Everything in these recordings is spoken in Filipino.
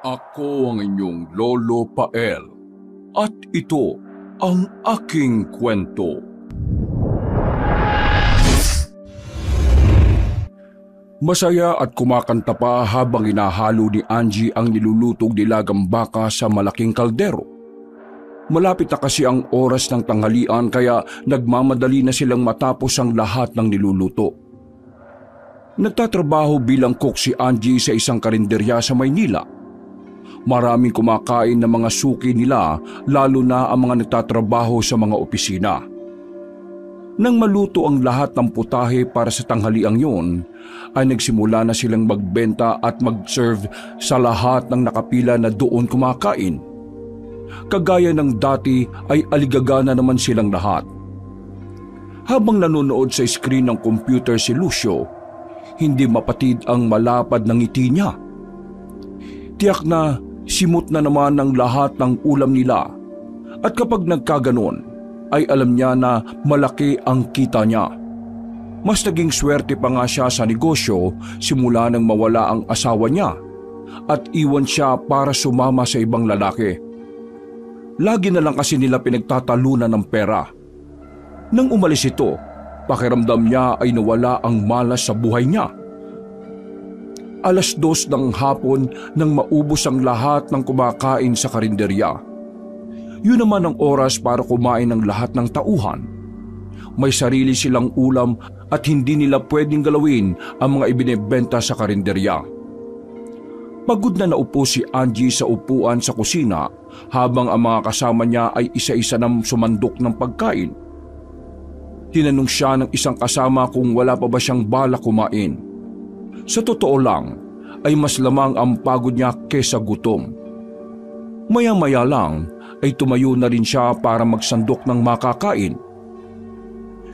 Ako ang inyong Lolo Pael at ito ang aking kwento. Masaya at kumakanta pa habang inahalo ni Angie ang nilulutong dilagang baka sa malaking kaldero. Malapit na kasi ang oras ng tanghalian kaya nagmamadali na silang matapos ang lahat ng niluluto. Nagtatrabaho bilang cook si Angie sa isang karinderya sa Maynila. Maraming kumakain ng mga suki nila, lalo na ang mga nagtatrabaho sa mga opisina. Nang maluto ang lahat ng putahe para sa tanghaliang yun, ay nagsimula na silang magbenta at mag-serve sa lahat ng nakapila na doon kumakain. Kagaya ng dati ay aligagana naman silang lahat. Habang nanonood sa screen ng computer si Lucio, hindi mapatid ang malapad ng ngiti niya. Tiyak na simot na naman ng lahat ng ulam nila at kapag nagkaganon ay alam niya na malaki ang kita niya. Mas naging swerte pa nga siya sa negosyo simula nang mawala ang asawa niya at iwan siya para sumama sa ibang lalaki. Lagi na lang kasi nila pinagtatalunan ng pera. Nang umalis ito, pakiramdam niya ay nawala ang malas sa buhay niya. 2:00 ng hapon nang maubos ang lahat ng kumakain sa karinderya. Yun naman ang oras para kumain ng lahat ng tauhan. May sarili silang ulam at hindi nila pwedeng galawin ang mga ibinebenta sa karinderya. Pagod na naupo si Angie sa upuan sa kusina habang ang mga kasama niya ay isa-isa nang sumandok ng pagkain. Tinanong siya ng isang kasama kung wala pa ba siyang balak kumain. Sa totoo lang, ay mas lamang ang pagod niya kesa gutom. Maya-maya lang ay tumayo na rin siya para magsandok ng makakain.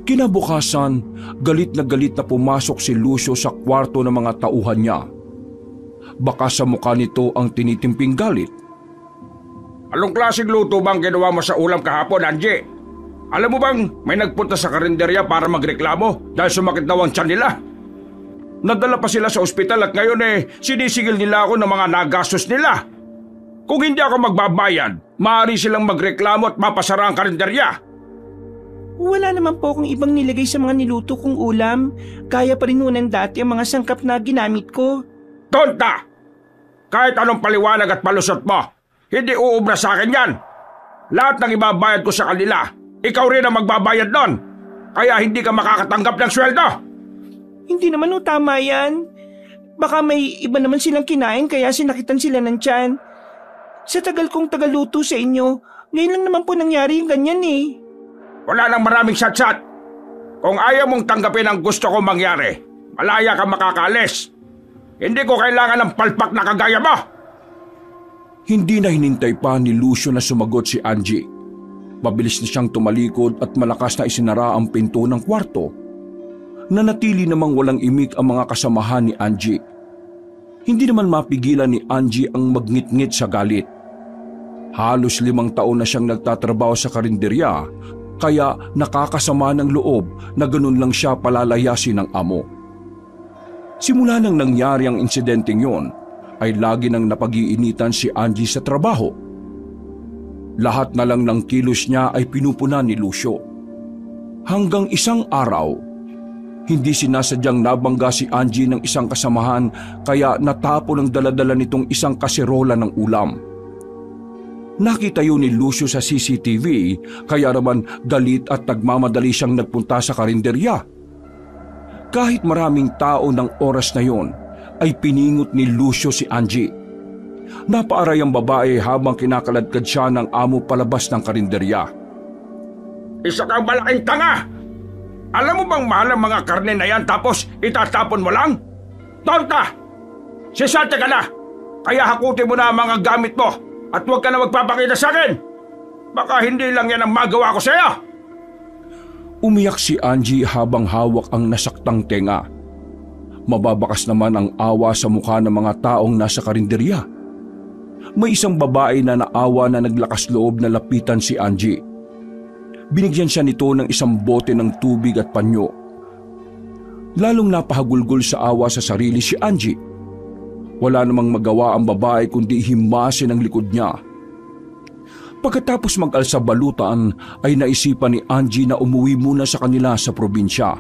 Kinabukasan, galit na pumasok si Lucio sa kwarto ng mga tauhan niya. Baka sa mukha nito ang tinitimping galit. Anong klaseng luto bang ginawa mo sa ulam kahapon, Angie? Alam mo bang may nagpunta sa karinderya para magreklamo dahil sumakit daw ang tiyan nila? Nadala pa sila sa ospital at ngayon sinisigil nila ako ng mga nagastos nila. Kung hindi ako magbabayad, maaari silang magreklamo at mapasara ang karinderya. Wala naman po akong ibang nilagay sa mga niluto kong ulam. Kaya pa rin nunan dati ang mga sangkap na ginamit ko. Tonta! Kahit anong paliwanag at palusot mo, hindi uubra sa akin yan. Lahat ng ibabayad ko sa kanila, ikaw rin ang magbabayad nun. Kaya hindi ka makakatanggap ng sweldo. Hindi naman tama yan. Baka may iba naman silang kinain kaya sinakitan sila ng tiyan. Sa tagal kong tagaluto sa inyo, ngayon lang naman po nangyari yung ganyan eh. Wala nang maraming satsat. Kung ayaw mong tanggapin ang gusto kong mangyari, malaya ka makakaalis. Hindi ko kailangan ng palpak na kagaya mo. Hindi na hinintay pa ni Lucio na sumagot si Angie. Mabilis na siyang tumalikod at malakas na isinara ang pinto ng kwarto. Nanatili namang walang imik ang mga kasamahan ni Angie. Hindi naman mapigilan ni Angie ang magngit-ngit sa galit. Halos 5 taon na siyang nagtatrabaho sa karinderya, kaya nakakasama ng loob na ganun lang siya palalayasin ng amo. Simula nang nangyari ang insidenteng yon, ay lagi nang napag-iinitan si Angie sa trabaho. Lahat na lang ng kilos niya ay pinupunan ni Lucio. Hanggang isang araw, hindi sinasadyang nabangga si Angie ng isang kasamahan kaya natapon ang daladala nitong isang kaserola ng ulam. Nakita yun ni Lucio sa CCTV kaya naman galit at nagmamadali siyang nagpunta sa karinderya. Kahit maraming tao ng oras na yon, ay piningot ni Lucio si Angie. Napaaray ang babae habang kinakaladkad siya ng amo palabas ng karinderya. Isa kang malaking tanga! Alam mo bang mahal ang mga karne na yan tapos itatapon mo lang? Tonta! Sisalte ka na! Kaya hakutin mo na ang mga gamit mo at huwag ka na magpapakita sa akin! Baka hindi lang yan ang magawa ko sa'yo! Umiyak si Angie habang hawak ang nasaktang tenga. Mababakas naman ang awa sa mukha ng mga taong nasa karinderya. May isang babae na naawa na naglakas loob na lapitan si Angie. Binigyan siya nito ng isang bote ng tubig at panyo. Lalong napahagulgol sa awa sa sarili si Angie. Wala namang magawa ang babae kundi himasin ang likod niya. Pagkatapos mag-alsa balutan ay naisipan ni Angie na umuwi muna sa kanila sa probinsya.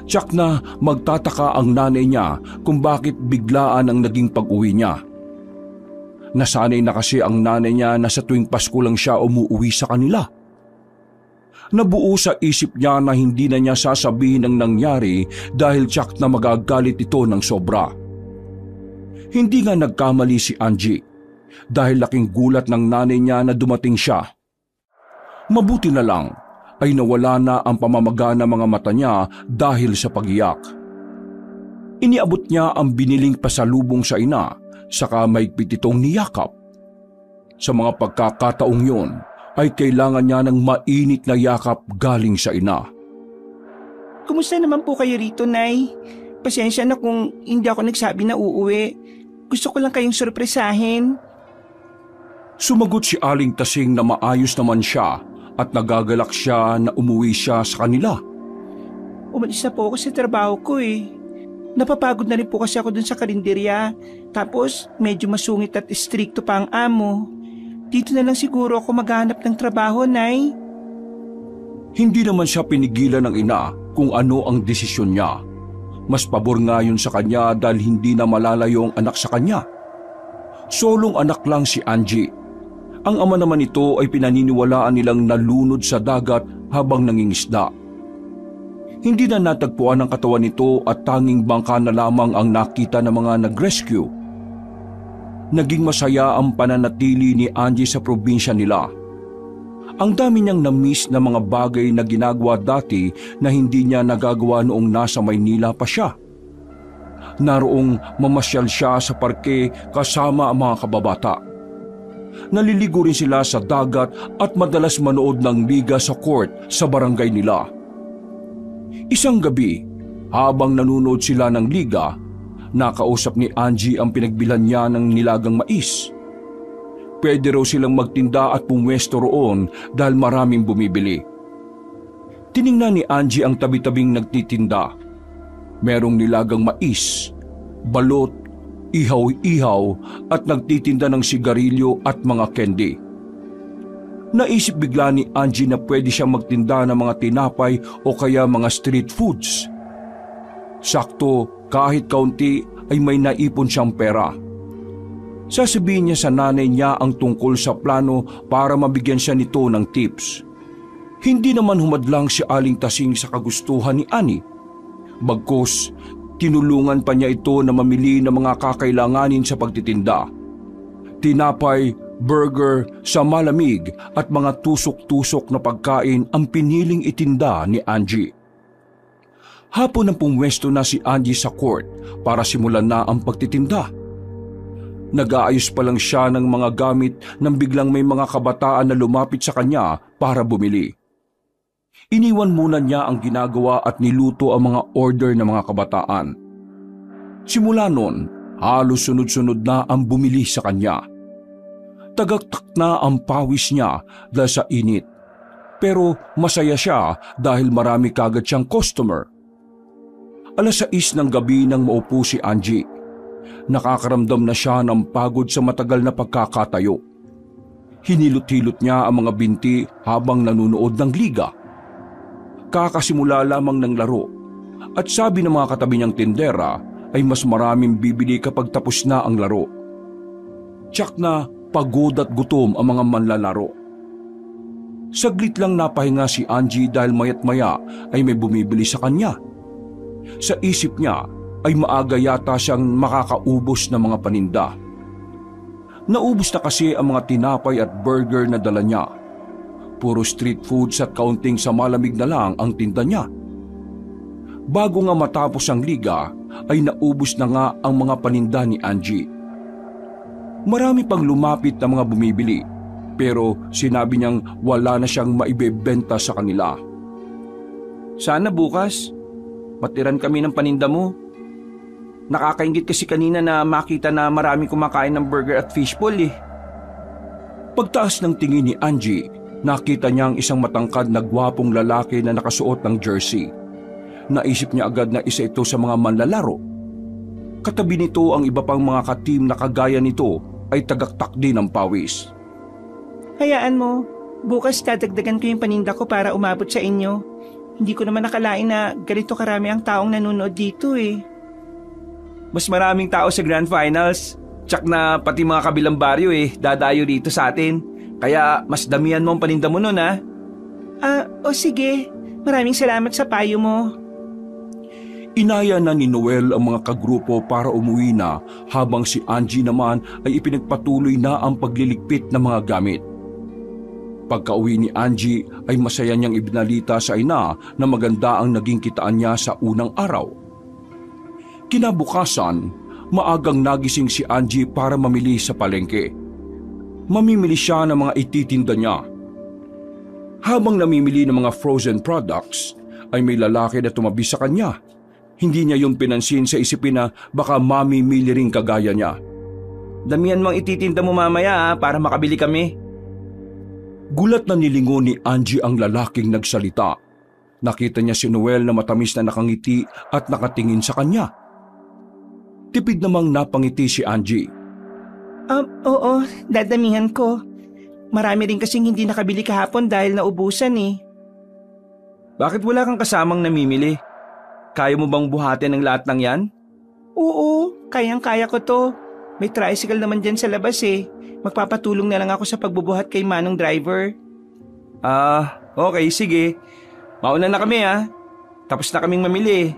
Tiyak na magtataka ang nanay niya kung bakit biglaan ang naging pag-uwi niya. Nasanay na kasi ang nanay niya na sa tuwing Pasko lang siya umuwi sa kanila. Nabuo sa isip niya na hindi na niya sasabihin ang nangyari dahil tiyak na magagalit ito ng sobra. Hindi nga nagkamali si Angie dahil laking gulat ng nanay niya na dumating siya. Mabuti na lang ay nawala na ang pamamaga ng mga mata niya dahil sa pagiyak. Iniabot niya ang biniling pasalubong sa ina saka maigpit itong niyakap. Sa mga pagkakataong yun ay kailangan niya ng mainit na yakap galing sa ina. Kumusta naman po kayo rito, Nay? Pasensya na kung hindi ako nagsabi na uuwi. Gusto ko lang kayong sorpresahin. Sumagot si Aling Tasing na maayos naman siya at nagagalak siya na umuwi siya sa kanila. Umalis na po ako sa trabaho ko eh. Napapagod na rin po kasi ako dun sa karinderya. Tapos medyo masungit at istrikto pa ang amo. Dito na lang siguro ako maghanap ng trabaho, Nay. Hindi naman siya pinigilan ng ina kung ano ang desisyon niya. Mas pabor nga yun sa kanya dahil hindi na malalayo ang anak sa kanya. Solong anak lang si Angie. Ang ama naman nito ay pinaniniwalaan nilang nalunod sa dagat habang nangingisda. Hindi na natagpuan ang katawan nito at tanging bangka na lamang ang nakita ng mga nag-rescue. Naging masaya ang pananatili ni Angie sa probinsya nila. Ang dami niyang na-miss na mga bagay na ginagawa dati na hindi niya nagagawa noong nasa Maynila pa siya. Naroong mamasyal siya sa parke kasama ang mga kababata. Naliligo rin sila sa dagat at madalas manood ng liga sa court sa barangay nila. Isang gabi, habang nanonood sila ng liga, nakausap ni Angie ang pinagbilhan niya ng nilagang mais. Pwede raw silang magtinda at pumwesto roon dahil maraming bumibili. Tiningnan ni Angie ang tabi-tabing nagtitinda. Merong nilagang mais, balot, ihaw-ihaw at nagtitinda ng sigarilyo at mga candy. Naisip bigla ni Angie na pwede siyang magtinda ng mga tinapay o kaya mga street foods. Sakto, kahit kaunti ay may naipon siyang pera. Sasabihin niya sa nanay niya ang tungkol sa plano para mabigyan siya nito ng tips. Hindi naman humadlang si Aling Tasing sa kagustuhan ni Annie. Bagkus, tinulungan pa niya ito na mamili ng mga kakailanganin sa pagtitinda. Tinapay, burger, sa malamig at mga tusok-tusok na pagkain ang piniling itinda ni Angie. Hapon ang pumwesto na si Angie sa court para simulan na ang pagtitinda. Nag-aayos pa lang siya ng mga gamit nang biglang may mga kabataan na lumapit sa kanya para bumili. Iniwan muna niya ang ginagawa at niluto ang mga order ng mga kabataan. Simula noon, halos sunod-sunod na ang bumili sa kanya. Tagaktak na ang pawis niya dahil sa init. Pero masaya siya dahil marami kagad siyang customer. 6:00 ng gabi nang maupo si Angie. Nakakaramdam na siya ng pagod sa matagal na pagkakatayo. Hinilot-hilot niya ang mga binti habang nanonood ng liga. Kakasimula lamang ng laro at sabi ng mga katabi niyang tindera ay mas maraming bibili kapag tapos na ang laro. Tiyak na pagod at gutom ang mga manlalaro. Saglit lang napahinga si Angie dahil mayat-maya ay may bumibili sa kanya. Sa isip niya ay maaga yata siyang makakaubos ng mga paninda. Naubos na kasi ang mga tinapay at burger na dala niya. Puro street foods at kaunting sa malamig na lang ang tinda niya. Bago nga matapos ang liga ay naubos na nga ang mga paninda ni Angie. Marami pang lumapit na mga bumibili pero sinabi niyang wala na siyang maibebenta sa kanila. Sana bukas, matiran kami ng paninda mo. Nakakaingit kasi kanina na makita na maraming kumakain ng burger at fishball eh. Pagtaas ng tingin ni Angie, nakita niya ang isang matangkad na gwapong lalaki na nakasuot ng jersey. Naisip niya agad na isa ito sa mga manlalaro. Katabi nito ang iba pang mga ka-team na kagaya nito ay tagaktak din ng pawis. Hayaan mo, bukas dadagdagan ko yung paninda ko para umabot sa inyo. Hindi ko naman nakalain na ganito karami ang taong nanonood dito eh. Mas maraming tao sa Grand Finals. Tsak na pati mga kabilang baryo dadayo dito sa atin. Kaya mas damihan mo ang paninda mo nun ha. Sige. Maraming salamat sa payo mo. Inaya na ni Noel ang mga kagrupo para umuwi na habang si Angie naman ay ipinagpatuloy na ang pagliligpit ng mga gamit. Pagka-uwi ni Angie ay masaya niyang ibinalita sa ina na maganda ang naging kitaan niya sa unang araw. Kinabukasan, maagang nagising si Angie para mamili sa palengke. Mamimili siya ng mga ititinda niya. Habang namimili ng mga frozen products, ay may lalaki na tumabi sa kanya. Hindi niya yung pinansin sa isipin na baka mamimili rin kagaya niya. Damihan mo ang ititinda mo mamaya para makabili kami. Gulat na nilingon ni Angie ang lalaking nagsalita. Nakita niya si Noel na matamis na nakangiti at nakatingin sa kanya. Tipid namang napangiti si Angie. Oo, dadamihan ko. Marami rin kasing hindi nakabili kahapon dahil naubusan eh. Bakit wala kang kasamang namimili? Kaya mo bang buhatin ang lahat ng yan? Oo, kayang-kaya ko to. May tricycle naman dyan sa labas eh. Magpapatulong na lang ako sa pagbubuhat kay Manong driver. Okay, sige. Mauna na kami Tapos na kaming mamili.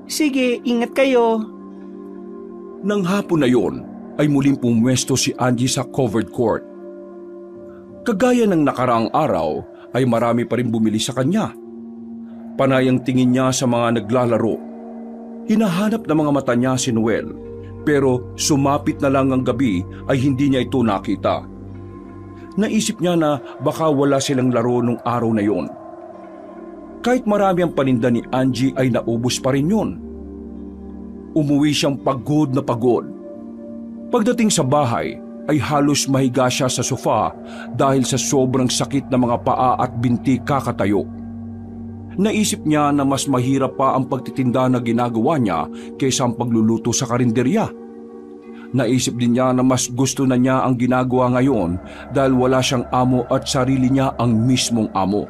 Sige, ingat kayo. Nang hapon na yon, ay muling pumwesto si Angie sa covered court. Kagaya ng nakaraang araw, ay marami pa rin bumili sa kanya. Panay ang tingin niya sa mga naglalaro. Hinahanap ng mga mata niya si Noel, pero sumapit na lang ang gabi ay hindi niya ito nakita. Naisip niya na baka wala silang laro nung araw na yon. Kahit marami ang paninda ni Angie ay naubos pa rin yun. Umuwi siyang pagod na pagod. Pagdating sa bahay ay halos mahiga siya sa sofa dahil sa sobrang sakit ng mga paa at binti kakatayo. Naisip niya na mas mahirap pa ang pagtitinda na ginagawa niya kaysa ang pagluluto sa karinderya. Naisip din niya na mas gusto na niya ang ginagawa ngayon dahil wala siyang amo at sarili niya ang mismong amo.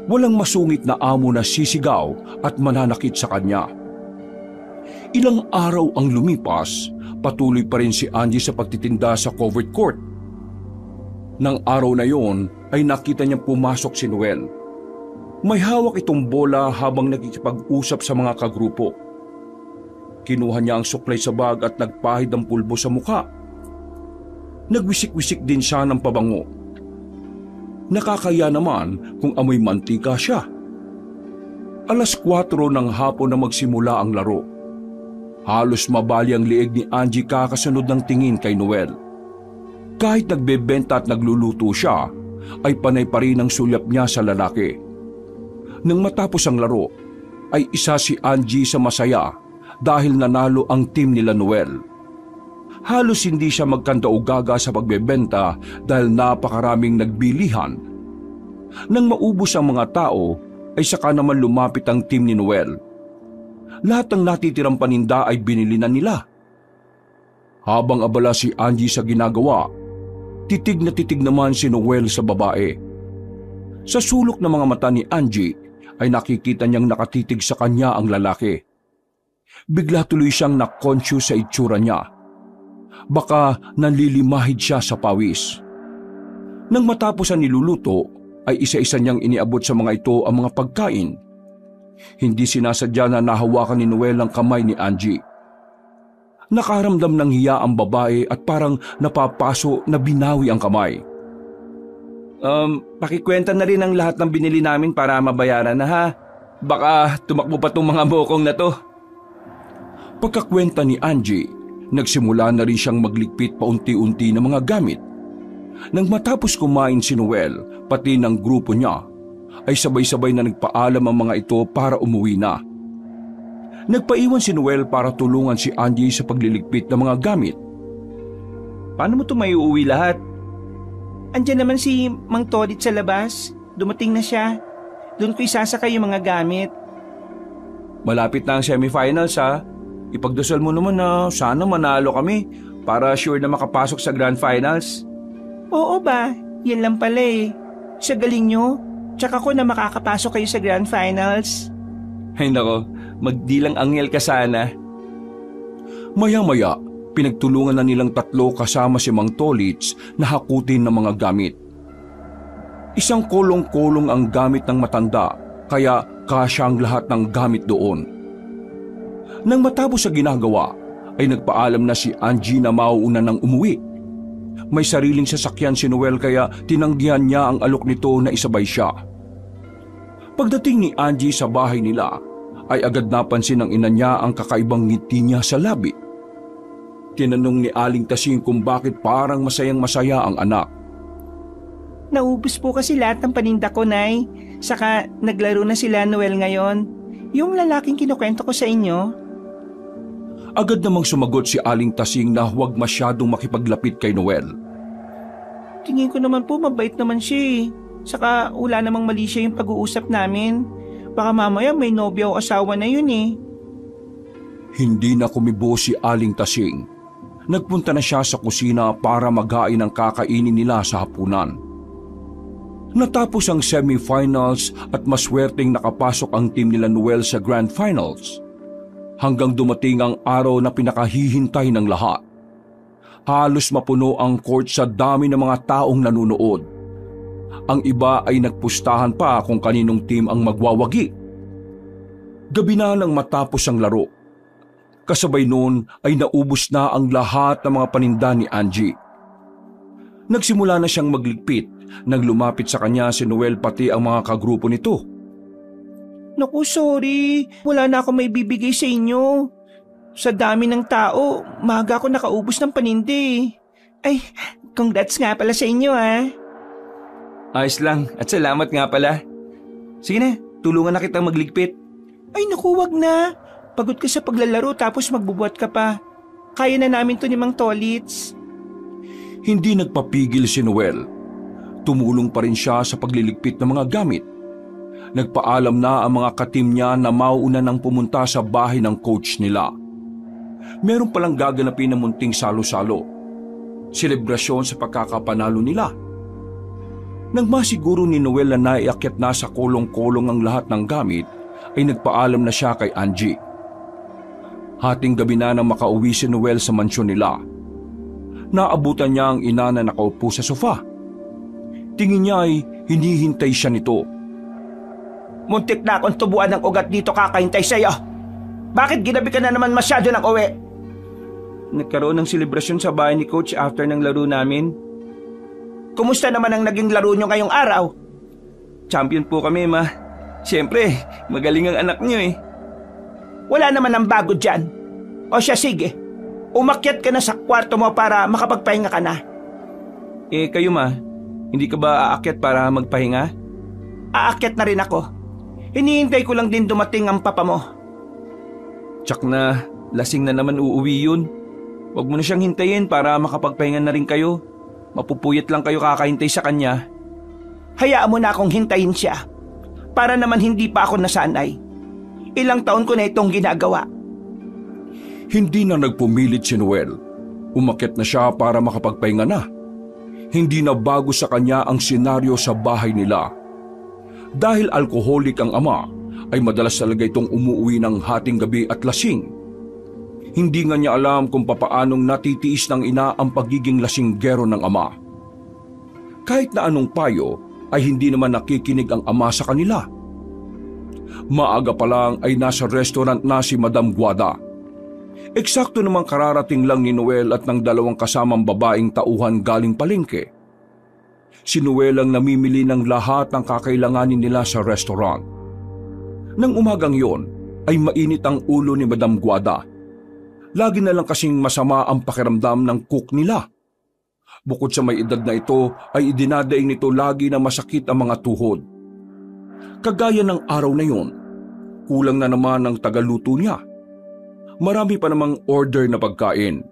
Walang masungit na amo na sisigaw at mananakit sa kanya. Ilang araw ang lumipas, patuloy pa rin si Angie sa pagtitinda sa covered court. Nang araw na yon ay nakita niyang pumasok si Noel. May hawak itong bola habang nakikipag-usap sa mga kagrupo. Kinuha niya ang suklay sa bag at nagpahid ng pulbo sa mukha. Nagwisik-wisik din siya ng pabango. Nakakaya naman kung amoy mantika siya. 4:00 ng hapon na magsimula ang laro. Halos mabali ang liig ni Angie kakasunod ng tingin kay Noel. Kahit nagbebenta at nagluluto siya, ay panay pa rin ang sulyap niya sa lalaki. Nang matapos ang laro, ay isa si Angie sa masaya dahil nanalo ang team nila Noel. Halos hindi siya magkandaugaga sa pagbebenta dahil napakaraming nagbilihan. Nang maubos ang mga tao, ay saka naman lumapit ang team ni Noel. Lahat ng natitirang paninda ay binili na nila. Habang abala si Angie sa ginagawa, titig na titig naman si Noel sa babae. Sa sulok ng mga mata ni Angie ay nakikita niyang nakatitig sa kanya ang lalaki. Bigla tuloy siyang na-conscious sa itsura niya. Baka nanlilimahid siya sa pawis. Nang matapos ang niluluto, ay isa-isa niyang iniabot sa mga ito ang mga pagkain. Hindi sinasadya na nahawakan ni Noel ang kamay ni Angie. Nakaramdam ng hiya ang babae at parang napapaso na binawi ang kamay. Pakikwenta na rin ang lahat ng binili namin para mabayaran na ha. Baka tumakbo pa tong mga bokong na to. Pagkakwenta ni Angie, nagsimula na rin siyang magligpit paunti-unti ng mga gamit. Nang matapos kumain si Noel, pati ng grupo niya, ay sabay-sabay na nagpaalam ang mga ito para umuwi na. Nagpaiwan si Noel para tulungan si Angie sa pagliligpit ng mga gamit. Paano mo ito may uuwi lahat? Andiyan naman si Mang Todit sa labas. Dumating na siya. Doon ko isasakay yung mga gamit. Malapit na ang semifinals ha. ipagdasal mo naman na sana manalo kami para sure na makapasok sa Grand Finals. Oo ba? Yan lang pala eh. Sa galing nyo, tsaka ko na makakapasok kayo sa Grand Finals. Ay nako, magdilang anghel ka sana. Maya-maya, pinagtulungan na nilang tatlo kasama si Mang Tolits na hakutin ng mga gamit. Isang kolong-kolong ang gamit ng matanda, kaya kasya ang lahat ng gamit doon. Nang matapos sa ginagawa, ay nagpaalam na si Angie na mauuna nang umuwi. May sariling sasakyan si Noel kaya tinanggihan niya ang alok nito na isabay siya. Pagdating ni Angie sa bahay nila, ay agad napansin ng ina niya ang kakaibang ngiti niya sa labi. Tinanong ni Aling Tasing kung bakit parang masayang-masaya ang anak. Naubos po kasi lahat ng paninda ko, Nay. Saka naglaro na sila Noel ngayon. Yung lalaking kinukwento ko sa inyo. Agad namang sumagot si Aling Tasing na huwag masyadong makipaglapit kay Noel. Tingin ko naman po mabait naman siya eh. Saka wala namang mali siya yung pag-uusap namin. Baka mamaya may nobya o asawa na yun eh. Hindi na kumibo si Aling Tasing. Nagpunta na siya sa kusina para maghain ng kakainin nila sa hapunan. Natapos ang semifinals at maswerteng nakapasok ang team nila Noel sa Grand Finals. Hanggang dumating ang araw na pinakahihintay ng lahat. Halos mapuno ang court sa dami ng mga taong nanunood. Ang iba ay nagpustahan pa kung kaninong team ang magwawagi. Gabi na nang matapos ang laro. Kasabay noon ay naubos na ang lahat ng mga paninda ni Angie. Nagsimula na siyang magligpit nang lumapit sa kanya si Noel pati ang mga kagrupo nito. Naku, sorry. Wala na ako may bibigay sa inyo. Sa dami ng tao, maaga ako nakaubos ng panindi. Ay, congrats nga pala sa inyo ah. Ayos lang at salamat nga pala. Sige na, tulungan na kitang magligpit. Ay naku, wag na. Pagod ka sa paglalaro tapos magbubuhat ka pa. Kaya na namin to ni Mang Tolits. Hindi nagpapigil si Noel. Tumulong pa rin siya sa pagliligpit ng mga gamit. Nagpaalam na ang mga katim niya na mauuna nang pumunta sa bahay ng coach nila. Meron palang gaganapin na munting salo-salo. Selebrasyon sa pagkakapanalo nila. Nang masiguro ni Noel na naiakyat na sa kolong-kolong ang lahat ng gamit, ay nagpaalam na siya kay Angie. Hating gabi na nang makauwi si Noel sa mansyon nila. Naabutan niya ang ina na nakaupo sa sofa. Tingin niya ay hinihintay siya nito. Muntik na akong tubuan ng ugat dito kakahintay sa'yo. Bakit ginabi ka na naman masyado ng uwi? Nagkaroon ng selebrasyon sa bahay ni Coach after ng laro namin. Kumusta naman ang naging laro nyo ngayong araw? Champion po kami, ma. Siyempre, magaling ang anak niyo eh. Wala naman ang bago dyan. O siya sige, umakyat ka na sa kwarto mo para makapagpahinga ka na. Eh kayo ma, hindi ka ba aakyat para magpahinga? Aakyat na rin ako. Hinihintay ko lang din dumating ang papa mo. Tsak na, lasing na naman uuwi yun. Huwag mo na siyang hintayin para makapagpahinga na rin kayo. Mapupuyat lang kayo kakahintay sa kanya. Hayaan mo na akong hintayin siya. Para naman hindi pa ako nasanay. Ilang taon ko na itong ginagawa. Hindi na nagpumilit si Noel. Umakyat na siya para makapagpahinga na. Hindi na bago sa kanya ang senaryo sa bahay nila. Dahil alkoholik ang ama, ay madalas talaga itong umuwi ng hating gabi at lasing. Hindi nga niya alam kung papaanong natitiis ng ina ang pagiging lasinggero ng ama. Kahit na anong payo, ay hindi naman nakikinig ang ama sa kanila. Maaga pa lang ay nasa restaurant na si Madam Guada. Eksakto namang kararating lang ni Noel at ng dalawang kasamang babaeng tauhan galing palengke. Si Noel ang namimili ng lahat ng kakailanganin nila sa restaurant. Nang umagang yon, ay mainit ang ulo ni Madam Guada. Lagi na lang kasing masama ang pakiramdam ng cook nila. Bukod sa may edad na ito, ay idinadaing nito lagi na masakit ang mga tuhod. Kagaya ng araw na yon, kulang na naman ang tagaluto niya. Marami pa namang order na pagkain.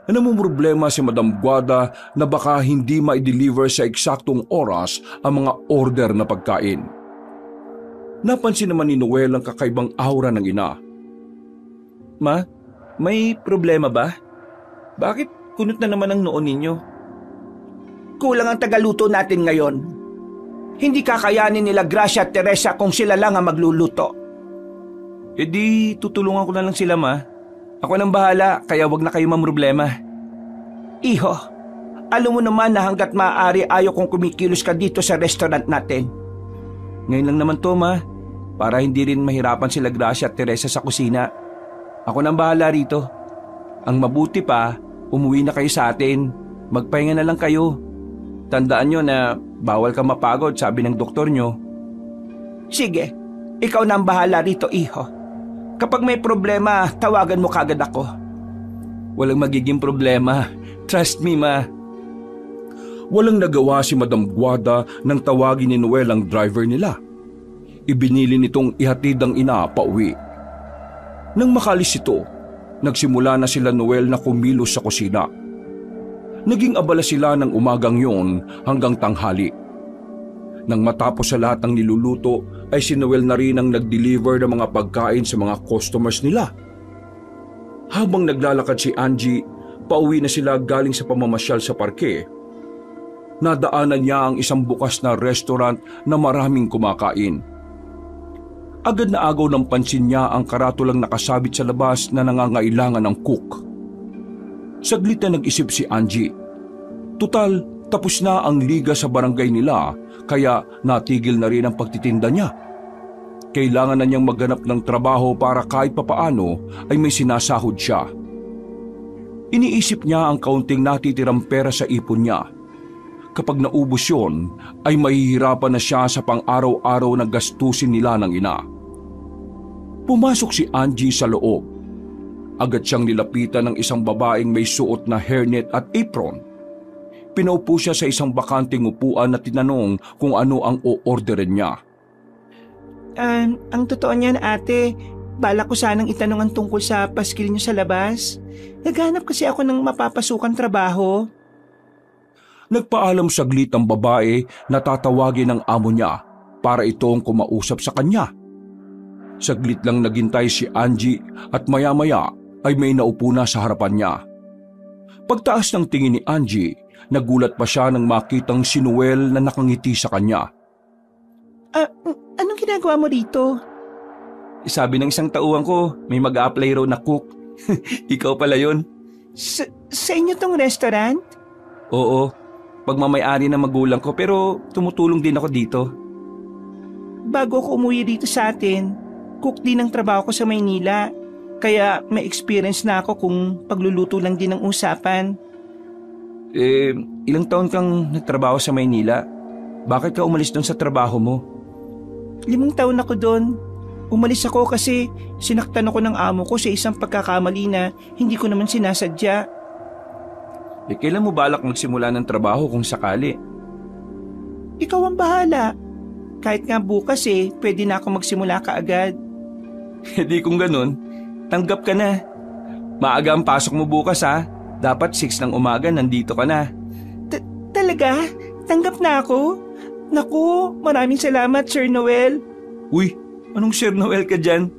Namumroblema si Madam Guada na baka hindi ma-deliver sa eksaktong oras ang mga order na pagkain. Napansin naman ni Noel ang kakaibang aura ng ina. Ma, may problema ba? Bakit kunot na naman ang noon ninyo? Kulang ang tagaluto natin ngayon. Hindi kakayanin nila Gracia at Teresa kung sila lang ang magluluto. E di, tutulungan ko na lang sila, Ma. Ako nang bahala, kaya wag na kayo mamroblema. Iho, alam mo naman na hanggat maaari ayaw kong kumikilos ka dito sa restaurant natin. Ngayon lang naman to, Ma. Para hindi rin mahirapan sila Gracia at Teresa sa kusina. Ako nang bahala rito. Ang mabuti pa, umuwi na kayo sa atin. Magpahinga na lang kayo. Tandaan nyo na bawal ka mapagod, sabi ng doktor nyo. Sige, ikaw na ang bahala rito, Iho. Kapag may problema, tawagan mo kagad ako. Walang magiging problema. Trust me, Ma. Walang nagawa si Madam Guada nang tawagin ni Noel ang driver nila. Ibinili nitong ihatid ang ina pauwi. Nang makalis ito, nagsimula na sila Noel na kumilos sa kusina. Naging abala sila ng umagang yon hanggang tanghali. Nang matapos sa lahat ng niluluto ay si Noel na rin ang nag-deliver ng mga pagkain sa mga customers nila. Habang naglalakad si Angie, pauwi na sila galing sa pamamasyal sa parke. Nadaanan niya ang isang bukas na restaurant na maraming kumakain. Agad na agaw ng pansin niya ang karatulang nakasabit sa labas na nangangailangan ng cook. Saglit na nag-isip si Angie. Tutal, tapos na ang liga sa barangay nila, kaya natigil na rin ang pagtitinda niya. Kailangan na niyang maghanap ng trabaho para kahit papaano ay may sinasahod siya. Iniisip niya ang kaunting natitirang pera sa ipon niya. Kapag naubos yun, ay mahihirapan na siya sa pang-araw-araw na gastusin nila ng ina. Pumasok si Angie sa loob. Agad siyang nilapitan ng isang babaeng may suot na hairnet at apron. Pinaupo siya sa isang bakanting upuan at tinanong kung ano ang o-orderin niya. Ang totoo niyan, ate, balak ko sanang itanong ang tungkol sa paskil niyo sa labas. Naghanap kasi ako ng mapapasukan trabaho. Nagpaalam saglit ang babae na tatawagin ng amo niya para itong kumausap sa kanya. Saglit lang naghintay si Angie at maya-maya ay may naupo na sa harapan niya. Pagtaas ng tingin ni Angie, nagulat pa siya nang makitang si Noel na nakangiti sa kanya. Anong ginagawa mo dito? Sabi ng isang tauhan ko, may mag-a-apply raw na cook. Ikaw pala yun. Sa inyo tong restaurant? Oo, pagmamayari ng magulang ko pero tumutulong din ako dito. Bago ako umuwi dito sa atin, cook din ang trabaho ko sa Maynila. Kaya may experience na ako kung pagluluto lang din ang usapan. Ilang taon kang nagtrabaho sa Maynila? Bakit ka umalis doon sa trabaho mo? 5 taon ako doon. Umalis ako kasi sinaktan ako ng amo ko sa isang pagkakamali na hindi ko naman sinasadya. Kailan mo balak magsimula ng trabaho kung sakali? Ikaw ang bahala. Kahit nga bukas pwede na ako magsimula kaagad. Di kung ganun, tanggap ka na. Maaga ang pasok mo bukas ha. Dapat 6 ng umaga nandito ka na. Talaga? Tanggap na ako? Naku, maraming salamat, Sir Noel. Uy, anong Sir Noel ka dyan?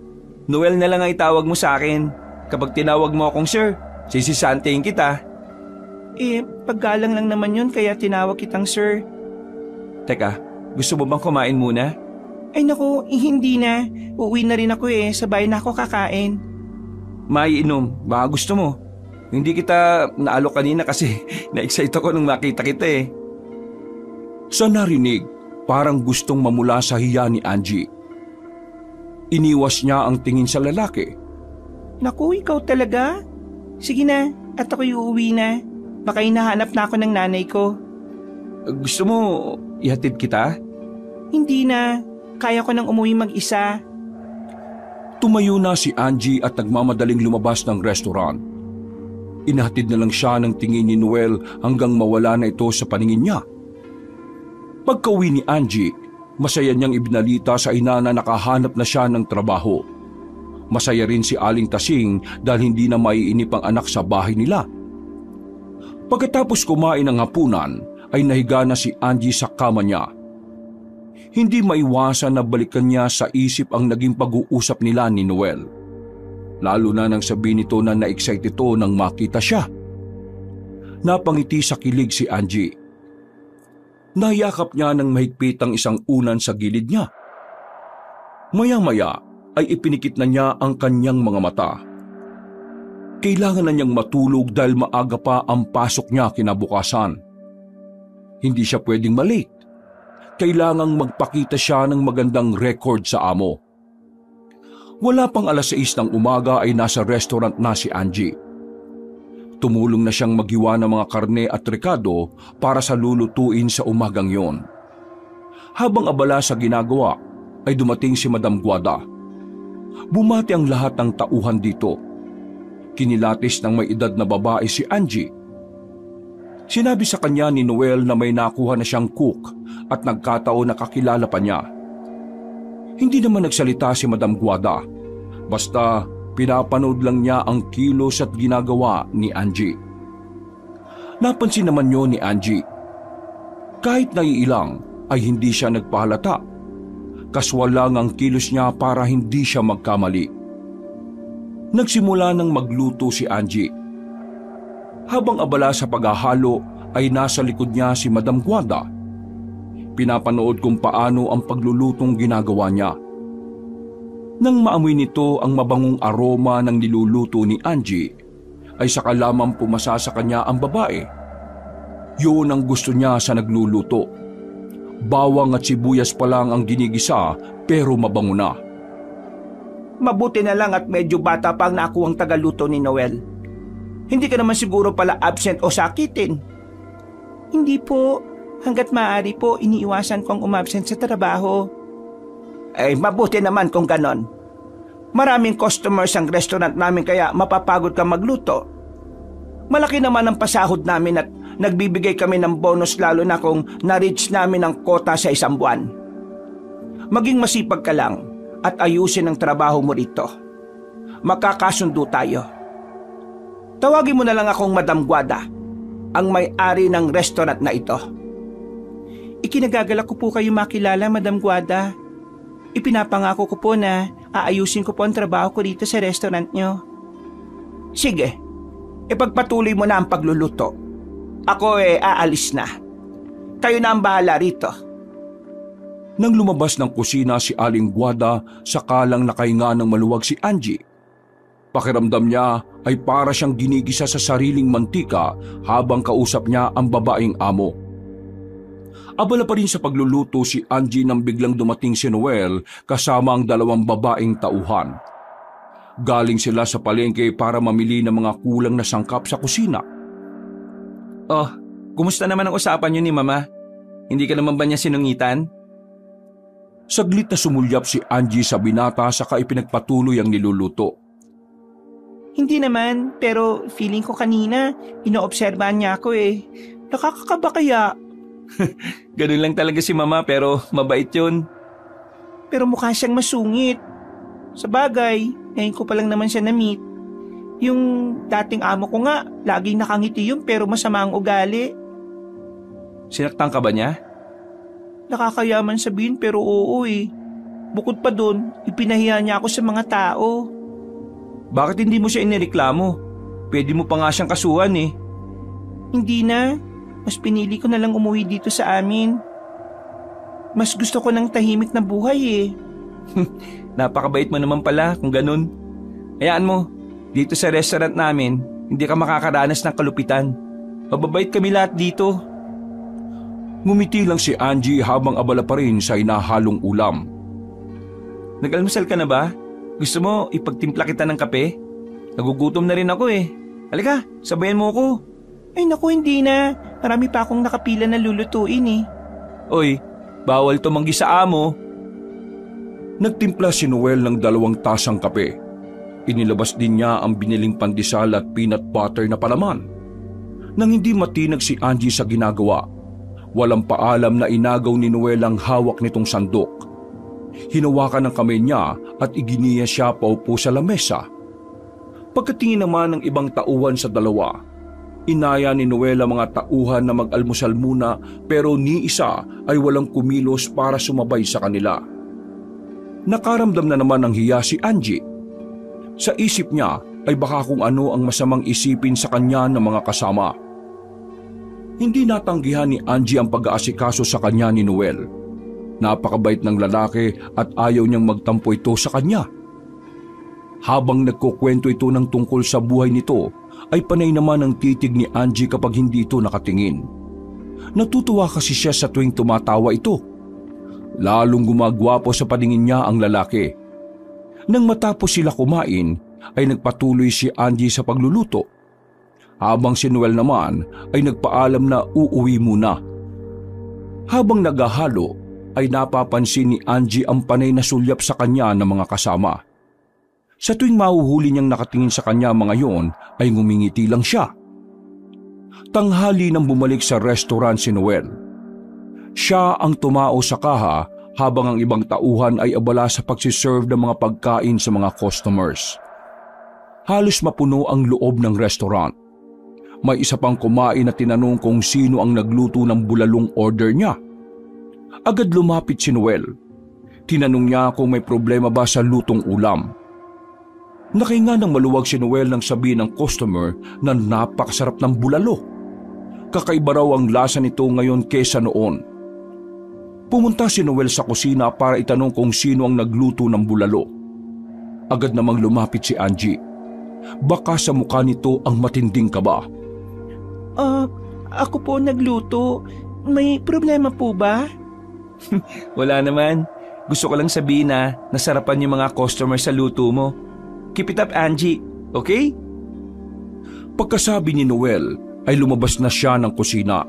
Noel na lang ang itawag mo sa akin. Kapag tinawag mo akong Sir, sisisantein kita. Paggalang lang naman yun kaya tinawag kitang Sir. Teka, gusto mo bang kumain muna? Ay naku, hindi na. Uuwi na rin ako sa bahay na ako kakain. Maiinom, baka gusto mo. Hindi kita naalok kanina kasi na-excite ako nung makita kita Sa narinig, parang gustong mamula sa hiya ni Angie. Iniwas niya ang tingin sa lalaki. Naku, ikaw talaga? Sige na, at ako'y uuwi na. Baka hinahanap na ako ng nanay ko. Gusto mo ihatid kita? Hindi na, kaya ko nang umuwi mag-isa. Tumayo na si Angie at nagmamadaling lumabas ng restaurant. Inahatid na lang siya ng tingin ni Noel hanggang mawala na ito sa paningin niya. Pagkauwi ni Angie, masaya niyang ibinalita sa ina na nakahanap na siya ng trabaho. Masaya rin si Aling Tasing dahil hindi na maiinip ang anak sa bahay nila. Pagkatapos kumain ng hapunan, ay nahiga na si Angie sa kama niya. Hindi maiwasan na balikan niya sa isip ang naging pag-uusap nila ni Noel. lalo na nang sabihin nito na na-excite ito nang makita siya. Napangiti sa kilig si Angie. Nayakap niya ng mahigpit ang isang unan sa gilid niya. Maya-maya ay ipinikit na niya ang kanyang mga mata. Kailangan na niyang matulog dahil maaga pa ang pasok niya kinabukasan. Hindi siya pwedeng malate. Kailangang magpakita siya ng magandang record sa amo. Wala pang 6:00 ng umaga ay nasa restaurant na si Angie. Tumulong na siyang maghiwa ng mga karne at rekado para sa lulutuin sa umagang yon. Habang abala sa ginagawa, ay dumating si Madam Guada. Bumati ang lahat ng tauhan dito. Kinilatis ng may edad na babae si Angie. Sinabi sa kanya ni Noel na may nakuha na siyang cook at nagkataon na kakilala pa niya. Hindi naman nagsalita si Madam Guada, basta pinapanood lang niya ang kilos at ginagawa ni Angie. Napansin naman yun ni Angie. Kahit naiilang ay hindi siya nagpahalata. Kaswal lang ang kilos niya para hindi siya magkamali. Nagsimula nang magluto si Angie. Habang abala sa paghahalo ay nasa likod niya si Madam Guada. Pinapanood kung paano ang paglulutong ginagawa niya. Nang maamoy nito ang mabangong aroma ng niluluto ni Angie, ay saka lamang pumasa sa kanya ang babae. Yun ang gusto niya sa nagluluto. Bawang at sibuyas pa lang ang ginigisa pero mabango na. Mabuti na lang at medyo bata pa ang nakuhang tagaluto ni Noel. Hindi ka naman siguro pala absent o sakitin. Hindi po. Hanggat maaari po, iniiwasan kong umabsent sa trabaho. Mabuti naman kung ganon. Maraming customers ang restaurant namin kaya mapapagod ka magluto. Malaki naman ang pasahod namin at nagbibigay kami ng bonus lalo na kung na-reach namin ang quota sa isang buwan. Maging masipag ka lang at ayusin ang trabaho mo rito. Makakasundo tayo. Tawagin mo na lang akong Madam Guada, ang may-ari ng restaurant na ito. Ikinagagalak ko po kayo makilala, Madam Guada. Ipinapangako ko po na aayusin ko po ang trabaho ko dito sa restaurant nyo. Sige, ipagpatuloy mo na ang pagluluto. Ako aalis na. Kayo na ang bahala rito. Nang lumabas ng kusina si Aling Guada, sakalang nakahinga ng maluwag si Angie. Pakiramdam niya ay para siyang ginigisa sa sariling mantika habang kausap niya ang babaeng amo. Abala pa rin sa pagluluto si Angie nang biglang dumating si Noel kasama ang 2 babaeng tauhan. Galing sila sa palengke para mamili ng mga kulang na sangkap sa kusina. Oh, kumusta naman ang usapan niyo ni Mama? Hindi ka naman ba niya sinungitan? Saglit na sumulyap si Angie sa binata saka ipinagpatuloy ang niluluto. Hindi naman, pero feeling ko kanina, inoobserbahan niya ako Nakakakaba kaya? Ganun lang talaga si Mama pero mabait yun. Pero mukha siyang masungit. Sa bagay, ngayon ko pa lang naman siya na-meet. Yung dating amo ko nga, laging nakangiti yun pero masama ang ugali. Sinaktan ka ba niya? Nakakayaman sabihin pero oo Bukod pa dun, ipinahiya niya ako sa mga tao. Bakit hindi mo siya inireklamo? Pwede mo pa nga siyang kasuhan Hindi na. Mas pinili ko na lang umuwi dito sa amin. Mas gusto ko ng tahimik na buhay Napakabait mo naman pala kung ganun. Hayaan mo, dito sa restaurant namin, hindi ka makakaranas ng kalupitan. Mababait kami lahat dito. Ngumiti lang si Angie habang abala pa rin sa inahalong ulam. Nag-almusal ka na ba? Gusto mo ipagtimpla kita ng kape? Nagugutom na rin ako Halika, sabayan mo ako. Ay naku, hindi na. Marami pa akong nakapila na lulutuin Oy, bawal tumanggi sa amo. Nagtimpla si Noel ng 2 tasang kape. Inilabas din niya ang biniling pandesal at peanut butter na palaman. Nang hindi matinag si Angie sa ginagawa, walang paalam na inagaw ni Noel ang hawak nitong sandok. Hinawakan ng kamay niya at iginiya siya paupo sa lamesa. Pagkatingin naman ng ibang tauhan sa dalawa, inaya ni Noel ang mga tauhan na mag-almusal muna pero ni isa ay walang kumilos para sumabay sa kanila. Nakaramdam na naman ng hiya si Angie. Sa isip niya ay baka kung ano ang masamang isipin sa kanya ng mga kasama. Hindi natanggihan ni Angie ang pag-aasikaso sa kanya ni Noel. Napakabait ng lalaki at ayaw niyang magtampo ito sa kanya. Habang nagkukwento ito ng tungkol sa buhay nito, ay panay naman ang titig ni Angie kapag hindi ito nakatingin. Natutuwa kasi siya sa tuwing tumatawa ito. Lalong gumagwapo sa paningin niya ang lalaki. Nang matapos sila kumain, ay nagpatuloy si Angie sa pagluluto. Habang si Noel naman ay nagpaalam na uuwi muna. Habang naghahalo, ay napapansin ni Angie ang panay na sulyap sa kanya ng mga kasama. Sa tuwing mahuhuli niyang nakatingin sa kanya mga yon, ay ngumingiti lang siya. Tanghali nang bumalik sa restaurant si Noel. Siya ang tumao sa kaha habang ang ibang tauhan ay abala sa pagsiserve ng mga pagkain sa mga customers. Halos mapuno ang loob ng restaurant. May isa pang kumain na tinanong kung sino ang nagluto ng bulalong order niya. Agad lumapit si Noel. Tinanong niya kung may problema ba sa lutong ulam. Nakahinga ng maluwag si Noel nang sabihin ng customer na napakasarap ng bulalo. Kakaiba raw ang lasa nito ngayon kesa noon. Pumunta si Noel sa kusina para itanong kung sino ang nagluto ng bulalo. Agad namang lumapit si Angie. Baka sa mukha nito ang matinding kaba. Ako po nagluto. May problema po ba? Wala naman. Gusto ko lang sabihin na nasarapan yung mga customer sa luto mo. Keep it up, Angie. Okay? Pagkasabi ni Noel ay lumabas na siya ng kusina.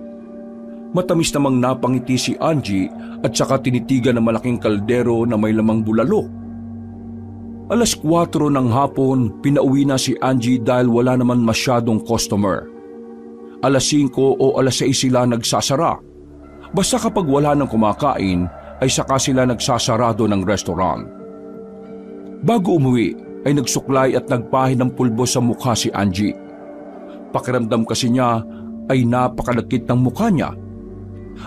Matamis namang napangiti si Angie at saka tinitigan ng malaking kaldero na may lamang bulalo. 4:00 ng hapon, pinauwi na si Angie dahil wala naman masyadong customer. 5:00 o 6:00 sila nagsasara. Basta kapag wala nang kumakain, ay saka sila nagsasarado ng restaurant. Bago umuwi, ay nagsuklay at nagpahid ng pulbo sa mukha si Angie. Pakiramdam kasi niya ay napakalakit ng mukha niya.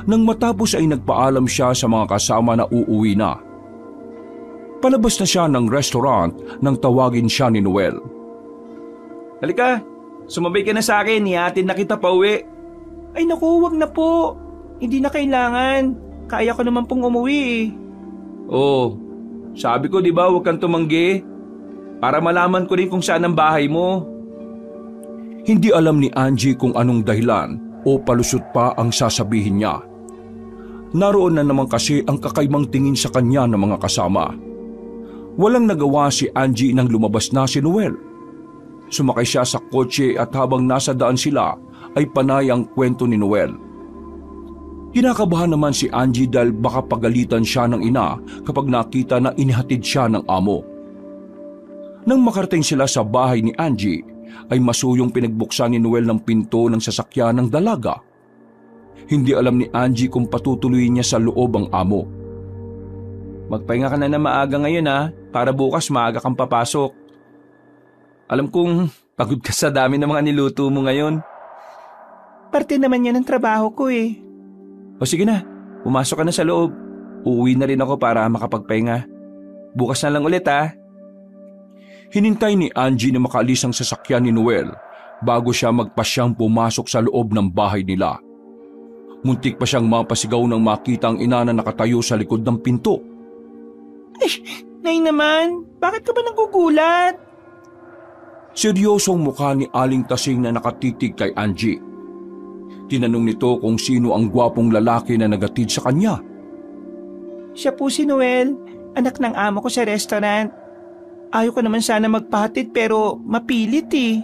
Nang matapos ay nagpaalam siya sa mga kasama na uuwi na. Palabas na siya ng restaurant nang tawagin siya ni Noel. Halika, sumabay ka na sa akin. Ihatid na kita pa uwi. Ay naku, wag na po. Hindi na kailangan. Kaya ko naman pong umuwi eh. Oh, sabi ko di ba huwag kang tumanggi? Para malaman ko rin kung saan ang bahay mo. Hindi alam ni Angie kung anong dahilan o palusot pa ang sasabihin niya. Naroon na naman kasi ang kakaibang tingin sa kanya ng mga kasama. Walang nagawa si Angie nang lumabas na si Noel. Sumakay siya sa kotse at habang nasa daan sila ay panay ang kwento ni Noel. Kinakabahan naman si Angie dahil baka pagalitan siya ng ina kapag nakita na inihatid siya ng amo. Nang makarating sila sa bahay ni Angie, ay masuyong pinagbuksan ni Noel ng pinto ng sasakyan ng dalaga. Hindi alam ni Angie kung patutuloy niya sa loob ang amo. Magpahinga ka na maaga ngayon para bukas maaga kang papasok. Alam kong pagod ka sa dami ng mga niluto mo ngayon. Parte naman yan ng trabaho ko eh. O sige na, pumasok ka na sa loob. Uuwi na rin ako para makapagpahinga. Bukas na lang ulit Hinintay ni Angie na makaalis ang sasakyan ni Noel bago siya magpasyang pumasok sa loob ng bahay nila. Muntik pa siyang mapasigaw nang makita ang ina na nakatayo sa likod ng pinto. Ay, Nay naman, bakit ka ba nagugulat? Seryosong mukha ni Aling Tasing na nakatitig kay Angie. Tinanong nito kung sino ang gwapong lalaki na nagatid sa kanya. Siya po si Noel, anak ng amo ko sa restaurant. Ayaw ko naman sana magpahatid pero mapilit eh.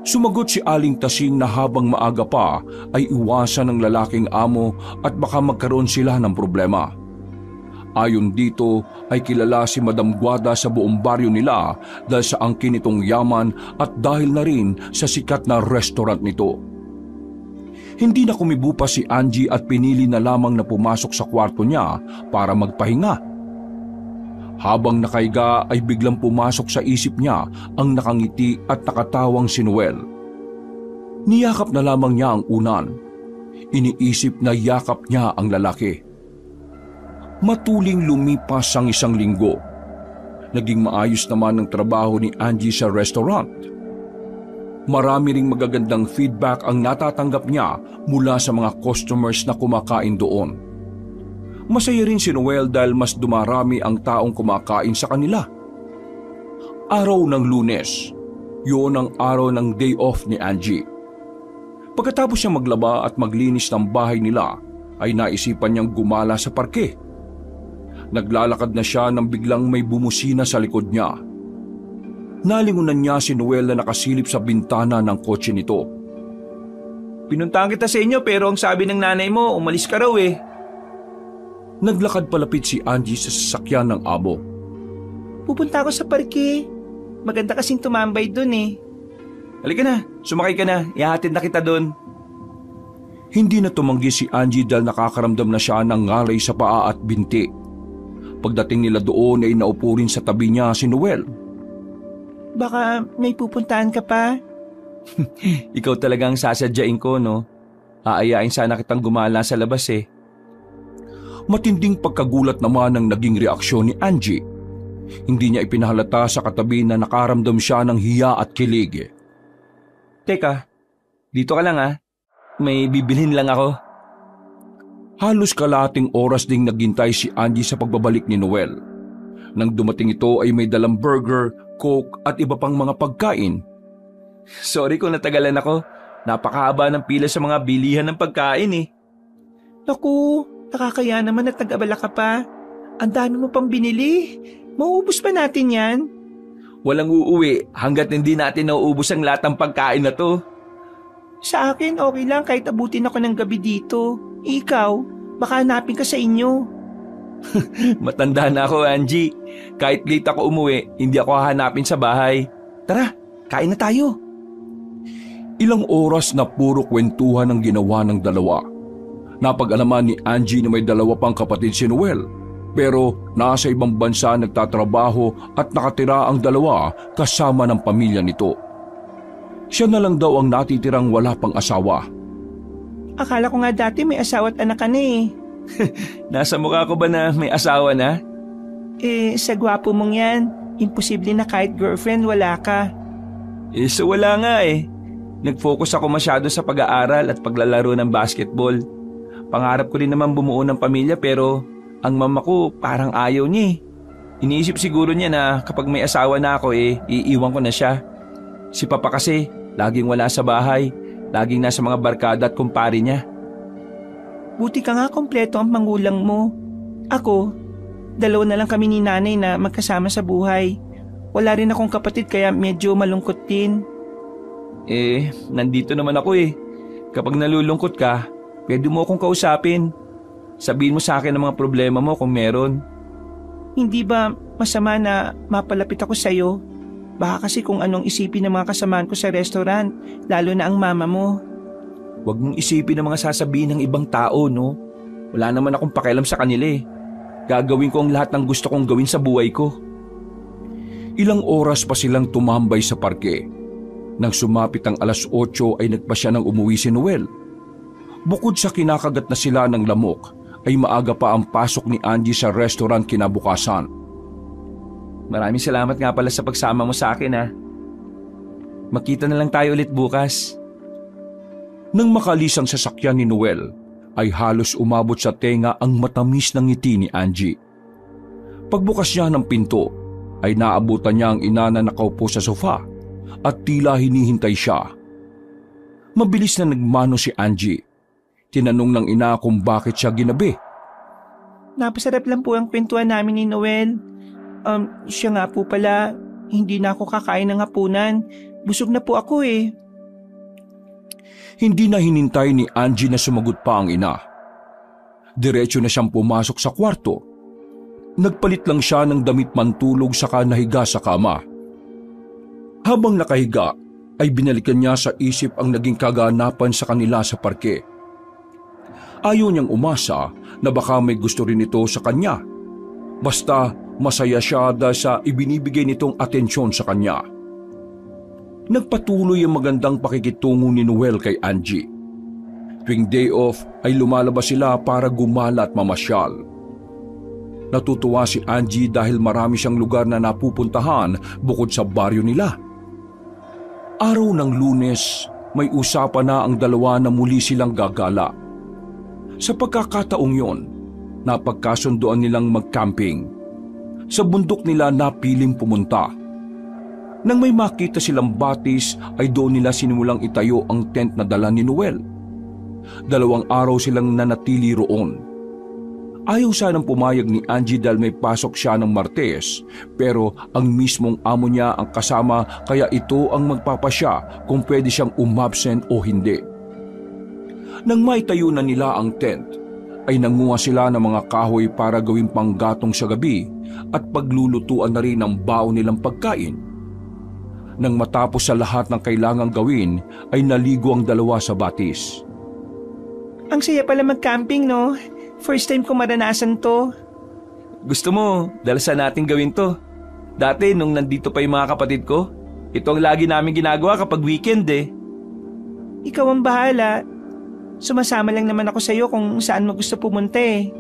Sumagot si Aling Tasing na habang maaga pa ay iwasan ng lalaking amo at baka magkaroon sila ng problema. Ayon dito ay kilala si Madam Guada sa buong baryo nila dahil sa angkin nitong yaman at dahil na rin sa sikat na restaurant nito. Hindi na kumibo pa si Angie at pinili na lamang na pumasok sa kwarto niya para magpahinga. Habang nakaiga ay biglang pumasok sa isip niya ang nakangiti at nakatawang si Noel. Niyakap na lamang niya ang unan. Iniisip na yakap niya ang lalaki. Matuling lumipas ang 1 linggo. Naging maayos naman ang trabaho ni Angie sa restaurant. Marami ring magagandang feedback ang natatanggap niya mula sa mga customers na kumakain doon. Masaya rin si Noel dahil mas dumarami ang taong kumakain sa kanila. Araw ng Lunes, yun ang araw ng day off ni Angie. Pagkatapos niya maglaba at maglinis ng bahay nila, ay naisipan niyang gumala sa parke. Naglalakad na siya nang biglang may bumusina sa likod niya. Nalingunan niya si Noel na nakasilip sa bintana ng kotse nito. Pinuntahan kita sa inyo pero ang sabi ng nanay mo, umalis ka raw eh. Naglakad palapit si Angie sa sasakyan ng amo. Pupunta ako sa parke. Maganda kasing tumambay dun eh. Halika na, sumakay ka na, ihahatid na kita doon. Hindi na tumanggi si Angie dahil nakakaramdam na siya ng ngalay sa paa at binti. Pagdating nila doon ay naupo rin sa tabi niya si Noel. Baka may pupuntahan ka pa? Ikaw talagang sasadyain ko, no? Aayain sana kitang gumala sa labas eh. Matinding pagkagulat naman ang naging reaksyon ni Angie. Hindi niya ipinahalata sa katabi na nakaramdam siya ng hiya at kilig. Teka, dito ka lang ah. May bibilhin lang ako. Halos kalahating oras ding naghintay si Angie sa pagbabalik ni Noel. Nang dumating ito ay may dalang burger, coke at iba pang mga pagkain. Sorry kung natagalan ako. Napakahaba ng pila sa mga bilihan ng pagkain eh. Naku, nakakaya naman at nag-abala ka pa. Ang dami mo pang binili. Mauubos ba natin yan? Walang uuwi hanggat hindi natin nauubos ang lahat ng pagkain na to. Sa akin, okay lang kahit abutin ako ng gabi dito. Ikaw, baka hanapin ka sa inyo. Matanda na ako, Angie. Kahit late ako umuwi, hindi ako hahanapin sa bahay. Tara, kain na tayo. Ilang oras na puro kwentuhan ang ginawa ng dalawa. Napag-alaman ni Angie na may dalawa pang kapatid si Noel. Pero nasa ibang bansa nagtatrabaho at nakatira ang dalawa kasama ng pamilya nito. Siya na lang daw ang natitirang wala pang asawa. Akala ko nga dati may asawa at anak ka na eh. Nasa mukha ko ba na may asawa na? Sa gwapo mong yan, imposible na kahit girlfriend wala ka. So wala nga eh. Nag-focus ako masyado sa pag-aaral at paglalaro ng basketball. Pangarap ko rin naman bumuo ng pamilya pero ang mama ko parang ayaw niya eh. Iniisip siguro niya na kapag may asawa na ako iiwan ko na siya. Si Papa kasi, laging wala sa bahay. Laging nasa mga barkada at kumpare niya. Buti ka nga kompleto ang mangulang mo. Ako, dalawa na lang kami ni nanay na magkasama sa buhay. Wala rin akong kapatid kaya medyo malungkot din. Nandito naman ako eh. Kapag nalulungkot ka, pwede mo akong kausapin. Sabihin mo sa akin ang mga problema mo kung meron. Hindi ba masama na mapalapit ako sa'yo? Baka kasi kung anong isipin ng mga kasamaan ko sa restaurant, lalo na ang mama mo. Huwag mong isipin ang mga sasabihin ng ibang tao, no? Wala naman akong pakialam sa kanila eh. Gagawin ko ang lahat ng gusto kong gawin sa buhay ko. Ilang oras pa silang tumambay sa parke. Nang sumapit ang 8:00 ay nagpasya ng umuwi si Noel. Bukod sa kinakagat na sila ng lamok, ay maaga pa ang pasok ni Angie sa restaurant kinabukasan. Maraming salamat nga pala sa pagsama mo sa akin ha. Makita na lang tayo ulit bukas. Nang makalis ang sasakyan ni Noel, ay halos umabot sa tenga ang matamis ng ngiti ni Angie. Pagbukas niya ng pinto, ay naabutan niya ang ina na nakaupo sa sofa at tila hinihintay siya. Mabilis na nagmano si Angie. Tinanong ng ina kung bakit siya ginabi. Napasarap lang po ang kwentuhan namin ni Noel. Siya nga po pala, hindi na ako kakain ng hapunan. Busog na po ako eh. Hindi na hinintay ni Angie na sumagot pa ang ina. Diretso na siyang pumasok sa kwarto. Nagpalit lang siya ng damit pantulog saka nahiga sa kama. Habang nakahiga, ay binalikan niya sa isip ang naging kaganapan sa kanila sa parke. Ayaw niyang umasa na baka may gusto rin ito sa kanya. Basta masaya siya dahil sa ibinibigay nitong atensyon sa kanya. Nagpatuloy ang magandang pakikitungo ni Noel kay Angie. Tuwing day off ay lumalabas sila para gumala at mamasyal. Natutuwa si Angie dahil marami siyang lugar na napupuntahan bukod sa baryo nila. Araw ng Lunes, may usapan na ang dalawa na muli silang gagala. Sa pagkakataong yon, napagkasunduan nilang mag-camping. Sa bundok nila napiling pumunta. Nang may makita silang batis ay doon nila sinimulang itayo ang tent na dala ni Noel. 2 araw silang nanatili roon. Ayaw sanang pumayag ni Angie dahil may pasok siya ng Martes, pero ang mismong amo niya ang kasama kaya ito ang magpapasya kung pwede siyang umabsent o hindi. Nang maitayo na nila ang tent, ay nanguha sila ng mga kahoy para gawing panggatong sa gabi at paglulutuan na rin ang baon nilang pagkain. Nang matapos sa lahat ng kailangang gawin, ay naligo ang dalawa sa batis. Ang saya pala mag-camping, no? First time ko maranasan to. Gusto mo, dalasan natin gawin to. Dati nung nandito pa yung mga kapatid ko, ito ang lagi namin ginagawa kapag weekend eh. Ikaw ang bahala. Sumasama lang naman ako sa'yo kung saan mo gusto pumunta eh.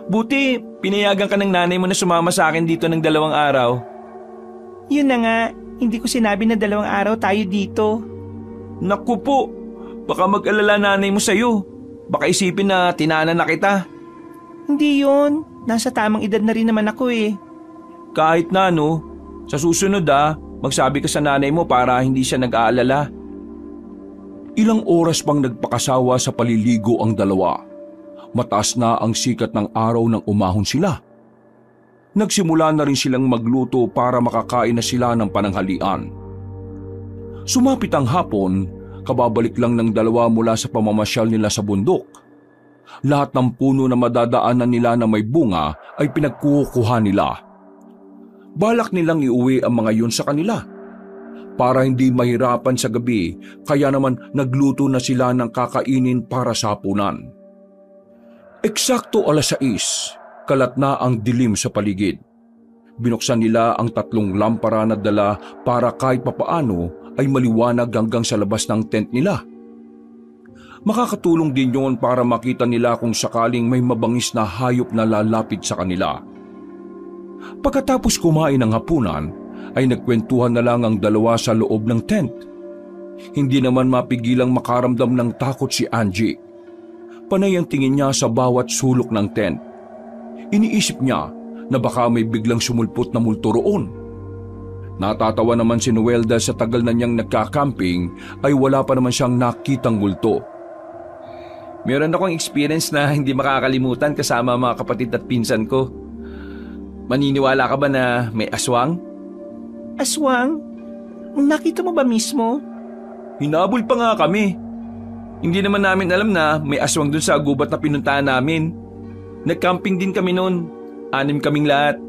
Buti, pinayagan ka ng nanay mo na sumama sa akin dito ng 2 araw. Yun na nga, hindi ko sinabi na 2 araw tayo dito. Naku po, baka mag-alala nanay mo sa'yo. Baka isipin na tinanan na kita. Hindi yun, nasa tamang edad na rin naman ako eh. Kahit na no, sa susunod magsabi ka sa nanay mo para hindi siya nag-aalala. Ilang oras pang nagpakasawa sa paliligo ang dalawa. Mataas na ang sikat ng araw nang umahon sila. Nagsimula na rin silang magluto para makakain na sila ng pananghalian. Sumapit ang hapon, kababalik lang ng dalawa mula sa pamamasyal nila sa bundok. Lahat ng puno na madadaanan nila na may bunga ay pinagkukuha nila. Balak nilang iuwi ang mga yun sa kanila. Para hindi mahirapan sa gabi, kaya naman nagluto na sila ng kakainin para sa hapunan. Eksakto 6:00, kalat na ang dilim sa paligid. Binuksan nila ang 3 lampara na dala para kahit papaano ay maliwanag hanggang sa labas ng tent nila. Makakatulong din yun para makita nila kung sakaling may mabangis na hayop na lalapit sa kanila. Pagkatapos kumain ng hapunan, ay nagkwentuhan na lang ang dalawa sa loob ng tent. Hindi naman mapigilang makaramdam ng takot si Angie. Panay ang tingin niya sa bawat sulok ng tent. Iniisip niya na baka may biglang sumulpot na multo roon. Natatawa naman si Noel dahil sa tagal na niyang nagka-camping ay wala pa naman siyang nakitang multo. Meron akong experience na hindi makakalimutan kasama mga kapatid at pinsan ko. Maniniwala ka ba na may aswang? Aswang? Nakita mo ba mismo? Hinabol pa nga kami. Hindi naman namin alam na may aswang dun sa gubat na pinuntahan namin. Nag-camping din kami noon. 6 kaming lahat.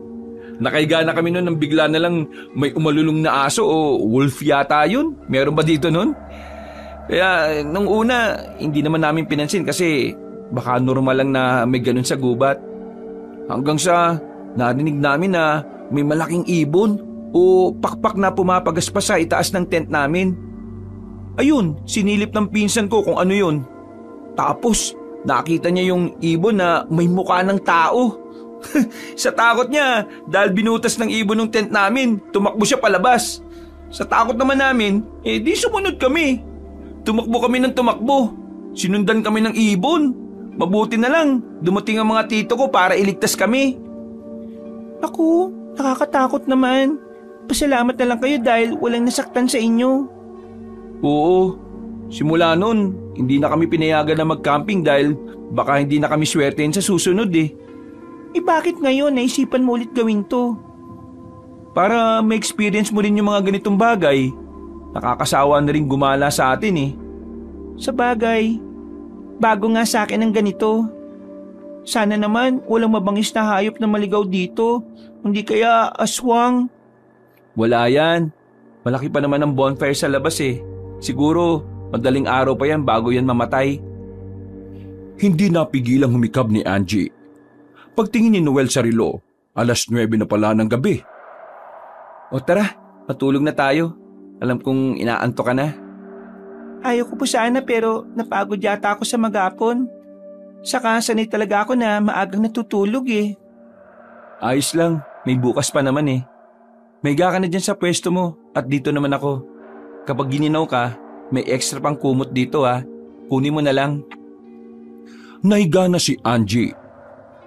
Nakahiga na kami noon nang bigla na lang may umalulong na aso o wolf yata yun. Meron ba dito noon? Kaya nung una, hindi naman namin pinansin kasi baka normal lang na may ganun sa gubat. Hanggang sa narinig namin na may malaking ibon o pakpak na pumapagaspas sa itaas ng tent namin. Ayun, sinilip ng pinsan ko kung ano yun. Tapos, nakita niya yung ibon na may mukha ng tao. Sa takot niya, dahil binutas ng ibon ng tent namin, tumakbo siya palabas. Sa takot naman namin, di sumunod kami. Tumakbo kami ng tumakbo. Sinundan kami ng ibon. Mabuti na lang, dumating ang mga tito ko para iligtas kami. Naku, nakakatakot naman. Pasalamat na lang kayo dahil walang nasaktan sa inyo. Oo, simula nun, hindi na kami pinayagan na mag-camping dahil baka hindi na kami swertein sa susunod eh. Bakit ngayon naisipan mo ulit gawin to? Para ma-experience mo rin yung mga ganitong bagay. Nakakasawa na rin gumala sa atin eh. Sa bagay, bago nga sa akin ang ganito. Sana naman walang mabangis na hayop na maligaw dito. Hindi kaya aswang. Wala yan. Malaki pa naman ang bonfire sa labas eh. Siguro, madaling araw pa yan bago yan mamatay. Hindi napigilang humikab ni Angie. Pagtingin ni Noel sa relo, 9:00 na pala ng gabi. O tara, matulog na tayo. Alam kong inaanto ka na. Ayaw ko po sana pero napagod yata ako sa maghapon. Saka sanay talaga ako na maagang natutulog eh. Ayos lang, may bukas pa naman eh. Maiga ka na dyan sa pwesto mo at dito naman ako. Kapag gininaw ka, may extra pang kumot dito ha. Kunin mo na lang. Nahiga na si Angie.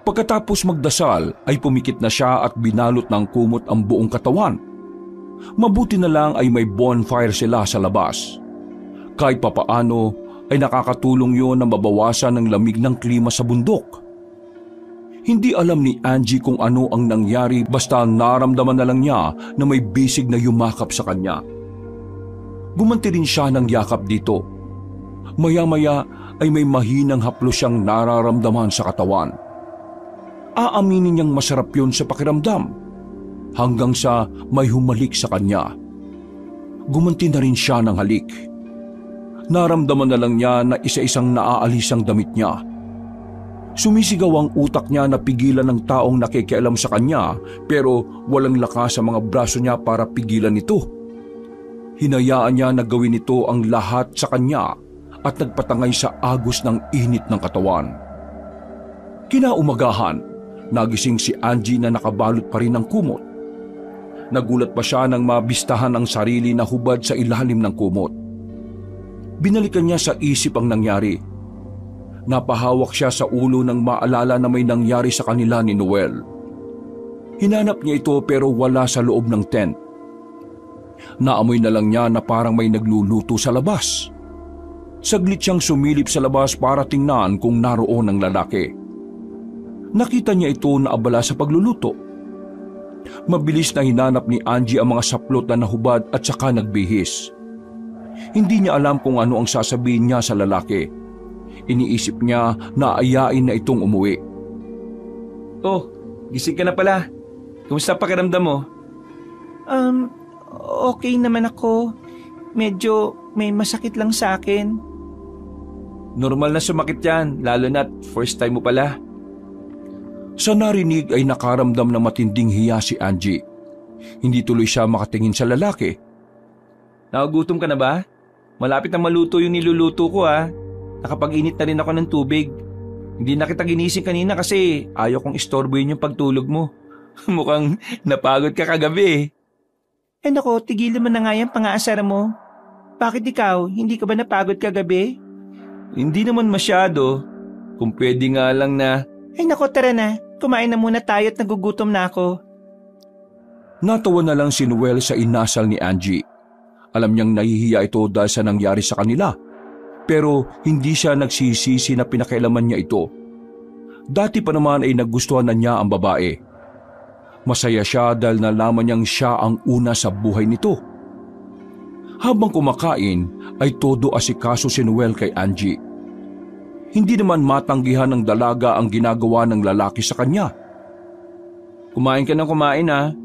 Pagkatapos magdasal ay pumikit na siya at binalot ng kumot ang buong katawan. Mabuti na lang ay may bonfire sila sa labas. Kahit papaano ay nakakatulong yun na mabawasan ang lamig ng klima sa bundok. Hindi alam ni Angie kung ano ang nangyari basta naramdaman na lang niya na may bisig na yumakap sa kanya. Gumanti rin siya ng yakap dito. Maya-maya ay may mahinang haplos siyang nararamdaman sa katawan. Aaminin niyang masarap yun sa pakiramdam hanggang sa may humalik sa kanya. Gumanti na rin siya ng halik. Naramdaman na lang niya na isa-isang naaalis ang damit niya. Sumisigaw ang utak niya na pigilan ng taong nakikialam sa kanya pero walang lakas sa mga braso niya para pigilan ito. Hinayaan niya na gawin ito ang lahat sa kanya at nagpatangay sa agos ng init ng katawan. Kinaumagahan, nagising si Angie na nakabalot pa rin ng kumot. Nagulat pa siya nang mabistahan ang sarili na hubad sa ilalim ng kumot. Binalikan niya sa isip ang nangyari. Napahawak siya sa ulo nang maalala na may nangyari sa kanila ni Noel. Hinanap niya ito pero wala sa loob ng tent. Naamoy na lang niya na parang may nagluluto sa labas. Saglit siyang sumilip sa labas para tingnan kung naroon ang lalaki. Nakita niya ito na abala sa pagluluto. Mabilis na hinanap ni Angie ang mga saplot na nahubad at saka nagbihis. Hindi niya alam kung ano ang sasabihin niya sa lalaki. Iniisip niya na ayain na itong umuwi. Oh, gising ka na pala. Kumusta pakiramdam mo? Okay naman ako. Medyo may masakit lang sa akin. Normal na sumakit yan, lalo na't first time mo pala. Sa narinig ay nakaramdam na matinding hiya si Angie. Hindi tuloy siya makatingin sa lalaki. Nagugutom ka na ba? Malapit na maluto yung niluluto ko ha. Nakapag-init na rin ako ng tubig. Hindi na kita ginising kanina kasi ayaw kong istorbohin yung pagtulog mo. Mukhang napagod ka kagabi eh. Nako, tigilan mo na nga yung pang-aasar mo. Bakit ikaw? Hindi ka ba napagod kagabi? Hindi naman masyado. Kung pwede nga lang na... Nako, tara na. Kumain na muna tayo at nagugutom na ako. Natawa na lang si Noel sa inasal ni Angie. Alam niyang nahihiya ito dahil sa nangyari sa kanila. Pero hindi siya nagsisisi na pinakailaman niya ito. Dati pa naman ay nagustuhan na niya ang babae. Masaya siya dahil nalaman niyang siya ang una sa buhay nito. Habang kumakain ay todo asikaso si Noel kay Angie. Hindi naman matanggihan ng dalaga ang ginagawa ng lalaki sa kanya. Kumain ka ng kumain ha.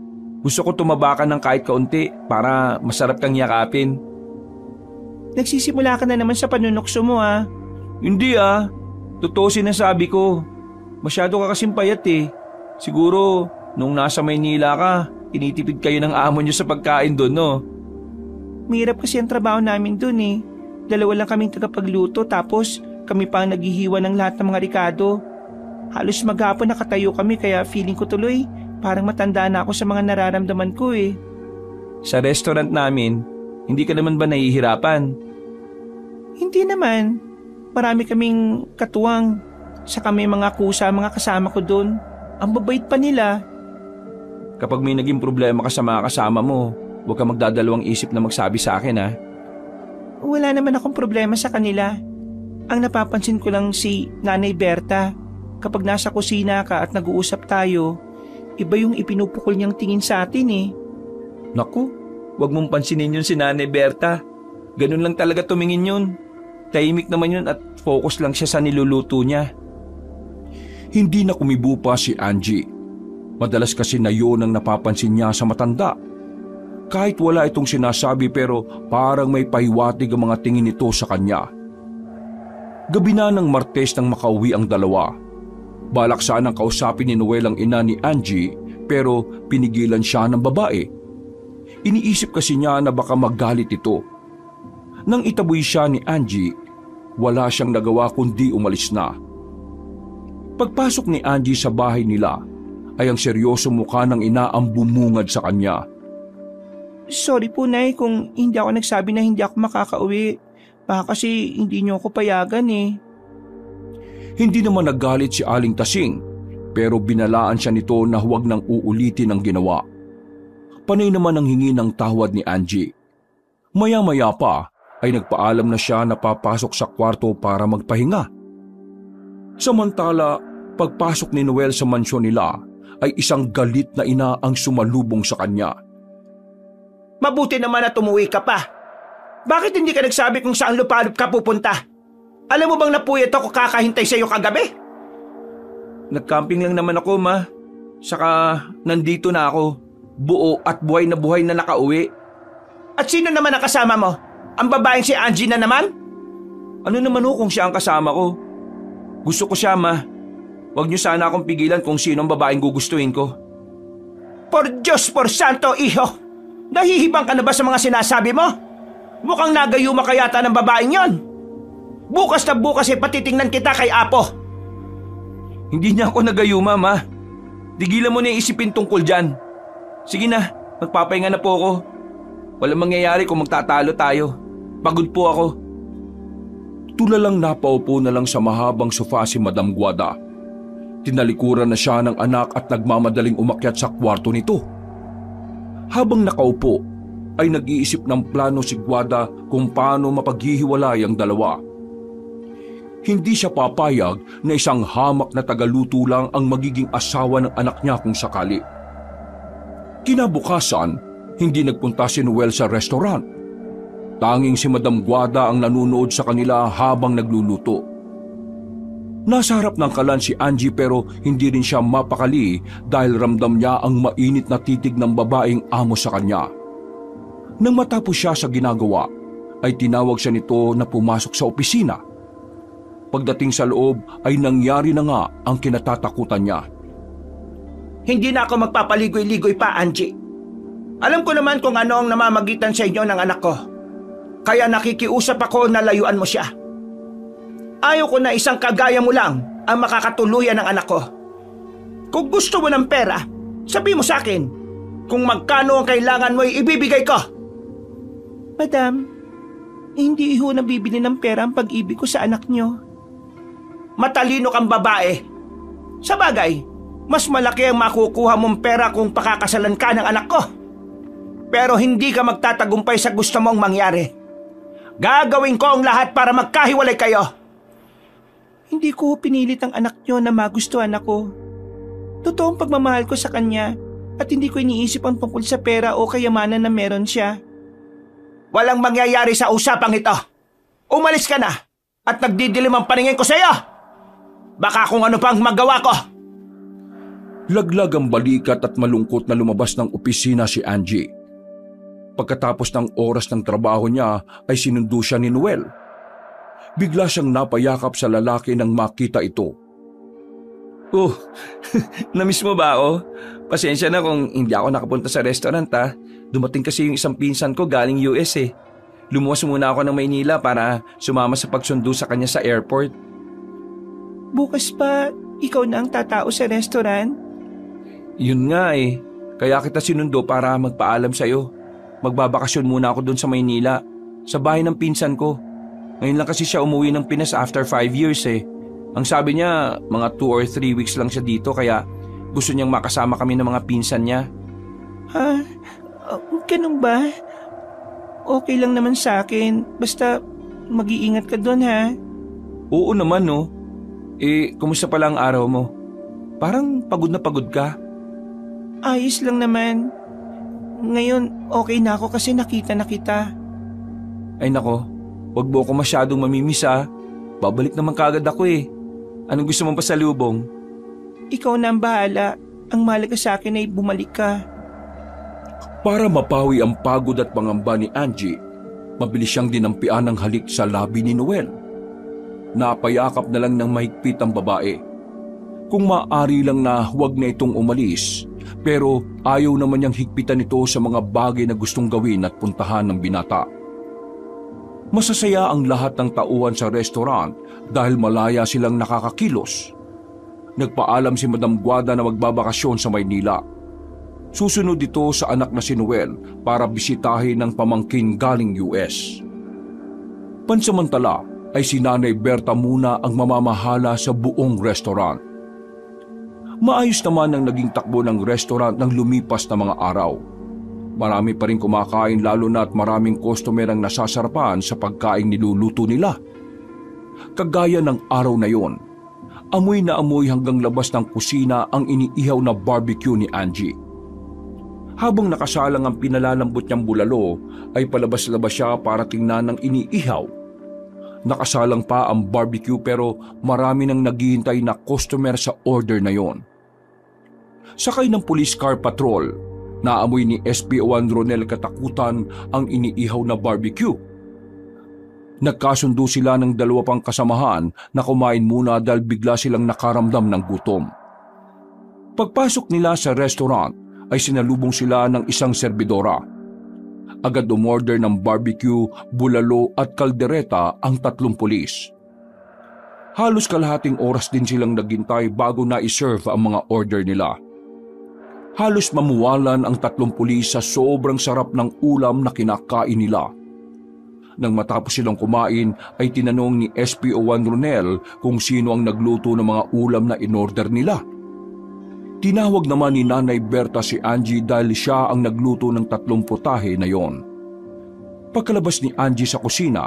Gusto ko tumaba ka ng kahit kaunti para masarap kang yakapin. Nagsisimula ka na naman sa panunokso mo ha. Hindi ah. Totoo sinasabi ko. Masyado ka kasing payat eh. Siguro nung nasa Maynila ka, tinitipid kayo ng amo niyo sa pagkain doon no? Mahirap kasi ang trabaho namin doon eh. Dalawa lang kaming tagapagluto tapos kami pa ang naghihiwa ng lahat ng mga rikado. Halos maghapon nakatayo kami kaya feeling ko tuloy parang matanda na ako sa mga nararamdaman ko eh. Sa restaurant namin, hindi ka naman ba nahihirapan? Hindi naman. Marami kaming katuwang. Saka may mga kusa mga kasama ko doon. Ang babait pa nila. Kapag may naging problema ka sa mga kasama mo, huwag ka magdadalawang isip na magsabi sa akin ha. Wala naman akong problema sa kanila. Ang napapansin ko lang si Nanay Berta. Kapag nasa kusina ka at nag-uusap tayo, iba yung ipinupukol niyang tingin sa atin eh. Naku, huwag mong pansinin yun si Nanay Berta. Ganun lang talaga tumingin yun. Tahimik naman yun at focus lang siya sa niluluto niya. Hindi na kumibo pa si Angie. Madalas kasi na yun ang napapansin niya sa matanda. Kahit wala itong sinasabi pero parang may pahiwatig ang mga tingin nito sa kanya. Gabi na ng Martes nang makauwi ang dalawa. Balak sanang kausapin ni Noel ang ina ni Angie pero pinigilan siya ng babae. Iniisip kasi niya na baka magalit ito. Nang itaboy siya ni Angie, wala siyang nagawa kundi umalis na. Pagpasok ni Angie sa bahay nila, ay ang seryoso mukha ng ina ang bumungad sa kanya. Sorry po, Nay, kung hindi ako nagsabi na hindi ako makakauwi. Baka kasi hindi niyo ako payagan eh. Hindi naman nagalit si Aling Tasing, pero binalaan siya nito na huwag nang uulitin ang ginawa. Panay naman ang hingi ng tawad ni Angie. Maya-maya pa ay nagpaalam na siya na papasok sa kwarto para magpahinga. Samantala, pagpasok ni Noel sa mansyon nila ay isang galit na ina ang sumalubong sa kanya. Mabuti naman na tumuwi ka pa. Bakit hindi ka nagsabi kung saan lupalop ka pupunta? Alam mo bang napuyat ako kakahintay sa iyo kagabi? Nag-camping lang naman ako, Ma. Saka nandito na ako. Buo at buhay na nakauwi. At sino naman ang kasama mo? Ang babaeng si Angie na naman? Ano naman kung siya ang kasama ko? Gusto ko siya, Ma. Huwag niyo sana akong pigilan kung sino ang babaeng gugustuhin ko. Por Diyos, por Santo, iho! Nahihibang ka na ba sa mga sinasabi mo? Mukhang nagayuma ka yata ng babaeng yon. Bukas na bukas patitingnan kita kay Apo. Hindi niya ako nagayuma, Ma. Tigilan mo na yung isipin tungkol dyan. Sige na, magpapahinga na po ako. Walang mangyayari kung magtatalo tayo. Pagod po ako. Tulalang napaupo na lang sa mahabang sofa si Madam Guada. Tinalikuran na siya ng anak at nagmamadaling umakyat sa kwarto nito. Habang nakaupo, ay nag-iisip ng plano si Guada kung paano mapaghihiwalay ang dalawa. Hindi siya papayag na isang hamak na tagaluto lang ang magiging asawa ng anak niya kung sakali. Kinabukasan, hindi nagpunta si Noel sa restaurant. Tanging si Madam Guada ang nanunood sa kanila habang nagluluto. Nasa harap ng kalan si Angie pero hindi rin siya mapakali dahil ramdam niya ang mainit na titig ng babaeng amo sa kanya. Nang matapos siya sa ginagawa, ay tinawag siya nito na pumasok sa opisina. Pagdating sa loob ay nangyari na nga ang kinatatakutan niya. Hindi na ako magpapaligoy-ligoy pa, Angie. Alam ko naman kung ano ang namamagitan sa inyo ng anak ko. Kaya nakikiusap ako na layuan mo siya. Ayaw ko na isang kagaya mo lang ang makakatuluyan ng anak ko. Kung gusto mo ng pera, sabi mo sa akin. Kung magkano ang kailangan mo, ibibigay ko. Madam, hindi ho nabibili ng pera ang pag-ibig ko sa anak niyo. Matalino kang babae. Sa bagay, mas malaki ang makukuha mong pera kung pakakasalan ka ng anak ko. Pero hindi ka magtatagumpay sa gusto mong mangyari. Gagawin ko ang lahat para magkahiwalay kayo. Hindi ko pinilit ang anak niyo na magustuhan ako. Totoong pagmamahal ko sa kanya at hindi ko iniisip ang tungkol sa pera o kayamanan na meron siya. Walang mangyayari sa usapang ito. Umalis ka na at nagdidilim ang paningin ko sa iyo. Baka kung ano pang magawa ko. Laglag ang balikat at malungkot na lumabas ng opisina si Angie. Pagkatapos ng oras ng trabaho niya ay sinundo siya ni Noel. Bigla siyang napayakap sa lalaki nang makita ito. Oh, namiss mo ba ako? Pasensya na kung hindi ako nakapunta sa restaurant ha. Dumating kasi yung isang pinsan ko galing US eh. Lumuwas muna ako ng Maynila para sumama sa pagsundo sa kanya sa airport. Bukas pa, ikaw na ang tatao sa restaurant? Yun nga eh. Kaya kita sinundo para magpaalam sa'yo. Magbabakasyon muna ako doon sa Maynila, sa bahay ng pinsan ko. Ngayon lang kasi siya umuwi ng Pinas after 5 years eh. Ang sabi niya, mga 2 or 3 weeks lang siya dito kaya gusto niyang makasama kami ng mga pinsan niya. Ha? Ganun ba? Okay lang naman sa akin. Basta mag-iingat ka doon ha. Oo naman no. Kumusta pala ang araw mo? Parang pagod na pagod ka. Ayos lang naman. Ngayon okay na ako kasi nakita na kita. Ay nako, wag mo ako masyadong mamimiss ha. Babalik naman kagad ako eh. Anong gusto mong pasalubong? Ikaw na ang bahala. Ang mahalaga sa akin ay bumalik ka. Para mapawi ang pagod at pangamba ni Angie, mabilis siyang dinampian ng halik sa labi ni Noel. Napayakap na lang ng mahigpit ang babae. Kung maaari lang na huwag na itong umalis, pero ayaw naman niyang higpitan ito sa mga bagay na gustong gawin at puntahan ng binata. Masasaya ang lahat ng tauhan sa restaurant dahil malaya silang nakakakilos. Nagpaalam si Madam Guada na magbabakasyon sa Maynila. Susunod ito sa anak na si Noel para bisitahin ng pamangkin galing US. Pansamantala ay si Nanay Berta muna ang mamamahala sa buong restaurant. Maayos naman ang naging takbo ng restaurant ng lumipas na mga araw. Marami pa rin kumakain lalo na at maraming customer ang nasasarapan sa pagkaing niluluto nila. Kagaya ng araw na yon, amoy na amoy hanggang labas ng kusina ang iniihaw na barbecue ni Angie. Habang nakasalang ang pinalalambot niyang bulalo, ay palabas-labas siya para tingnan ng iniihaw. Nakasalang pa ang barbecue pero marami nang naghihintay na customer sa order na yon. Sakay ng police car patrol, naamoy ni SPO1 Ronel Katakutan ang iniihaw na barbecue. Nagkasundo sila ng dalawa pang kasamahan na kumain muna dahil bigla silang nakaramdam ng gutom. Pagpasok nila sa restaurant, ay sinalubong sila ng isang serbidora. Agad umorder ng barbecue, bulalo at kaldereta ang 3 pulis. Halos kalahating oras din silang naghintay bago na iserve ang mga order nila. Halos mamuwalan ang 3 pulis sa sobrang sarap ng ulam na kinakain nila. Nang matapos silang kumain ay tinanong ni SPO1 Ronel kung sino ang nagluto ng mga ulam na inorder nila. Tinawag naman ni Nanay Berta si Angie dahil siya ang nagluto ng 3 putahe na yon. Pagkalabas ni Angie sa kusina,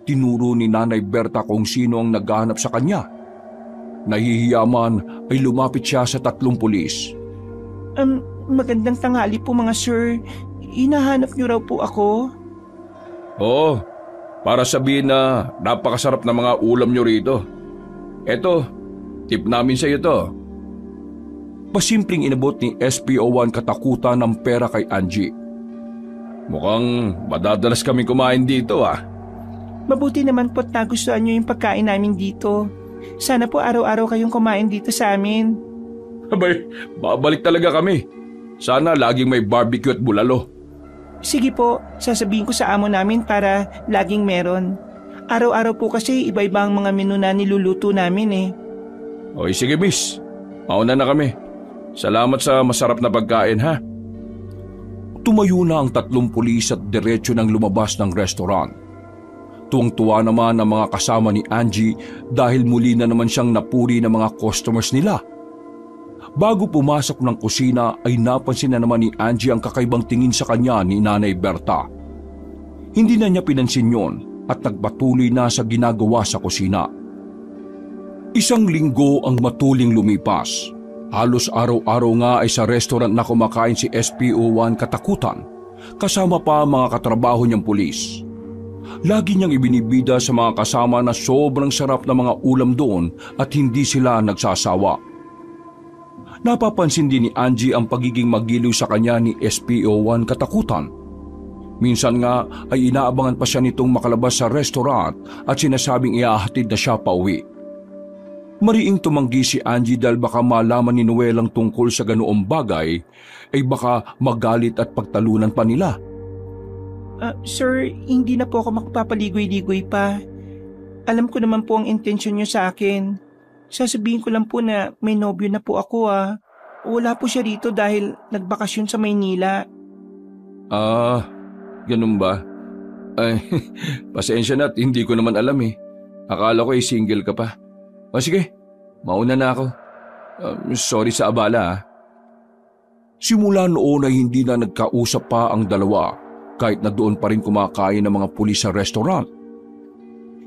tinuro ni Nanay Berta kung sino ang naghahanap sa kanya. Nahihiyaman ay lumapit siya sa 3 pulis. Magandang tanghali po mga sir. Hinahanap niyo raw po ako? Oo, para sabihin na napakasarap na mga ulam nyo rito. Eto, tip namin sa iyo to. Pasimpleng inabot ni SPO1 Katakutan ng pera kay Angie. Mukhang madadalas kami kumain dito ah. Mabuti naman po't nagustuhan niyo yung pagkain namin dito. Sana po araw-araw kayong kumain dito sa amin. Abay, babalik talaga kami. Sana laging may barbecue at bulalo. Sige po, sasabihin ko sa amo namin para laging meron. Araw-araw po kasi iba-iba ang mga menu na niluluto namin eh. Oy, sige miss. Mauna na kami. Salamat sa masarap na pagkain ha. Tumayo na ang 3 pulis at diretso ng lumabas ng restaurant. Tuwang-tuwa naman ang mga kasama ni Angie dahil muli na naman siyang napuri ng mga customers nila. Bago pumasok ng kusina ay napansin na naman ni Angie ang kakaibang tingin sa kanya ni Nanay Berta. Hindi na niya pinansin yon at nagpatuloy na sa ginagawa sa kusina. 1 linggo ang matuling lumipas. Halos araw-araw nga ay sa restaurant na kumakain si SPO1 Katakutan, kasama pa ang mga katrabaho niyang pulis. Lagi niyang ibinibida sa mga kasama na sobrang sarap na mga ulam doon at hindi sila nagsasawa. Napapansin din ni Angie ang pagiging magiliw sa kanya ni SPO1 Katakutan. Minsan nga ay inaabangan pa siya nitong makalabas sa restaurant at sinasabing iahatid na siya pauwi. Mariing tumanggi si Angie dahil baka malaman ni Noel ang tungkol sa ganoong bagay ay baka magalit at pagtalunan pa nila. Sir, hindi na po ako makapapaligoy-ligoy pa. Alam ko naman po ang intensyon niyo sa akin. Sasabihin ko lang po na may nobyo na po ako ah. Wala po siya rito dahil nagbakasyon sa Maynila. Ganun ba? Ay, pasensya na at hindi ko naman alam eh. Akala ko ay single ka pa. O sige, mauna na ako. Sorry sa abala ah. Simula noon ay hindi na nagkausap pa ang dalawa kahit na doon pa rin kumakain ng mga pulis sa restaurant.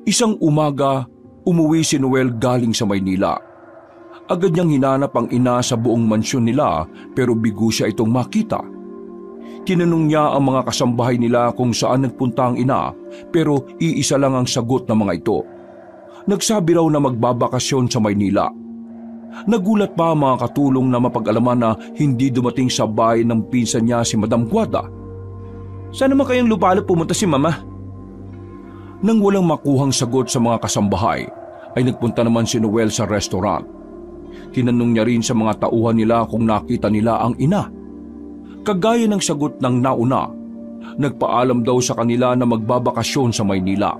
Isang umaga, umuwi si Noel galing sa Maynila. Agad niyang hinanap ang ina sa buong mansyon nila pero bigo siya itong makita. Tinanong niya ang mga kasambahay nila kung saan nagpunta ang ina pero iisa lang ang sagot ng mga ito. Nagsabi raw na magbabakasyon sa Maynila. Nagulat pa ang mga katulong na mapag-alaman na hindi dumating sa bahay ng pinsan niya si Madam Guada. Saan naman kayong lupalo pumunta si Mama? Nang walang makuhang sagot sa mga kasambahay, ay nagpunta naman si Noel sa restaurant. Tinanong niya rin sa mga tauhan nila kung nakita nila ang ina. Kagaya ng sagot ng nauna, nagpaalam daw sa kanila na magbabakasyon sa Maynila.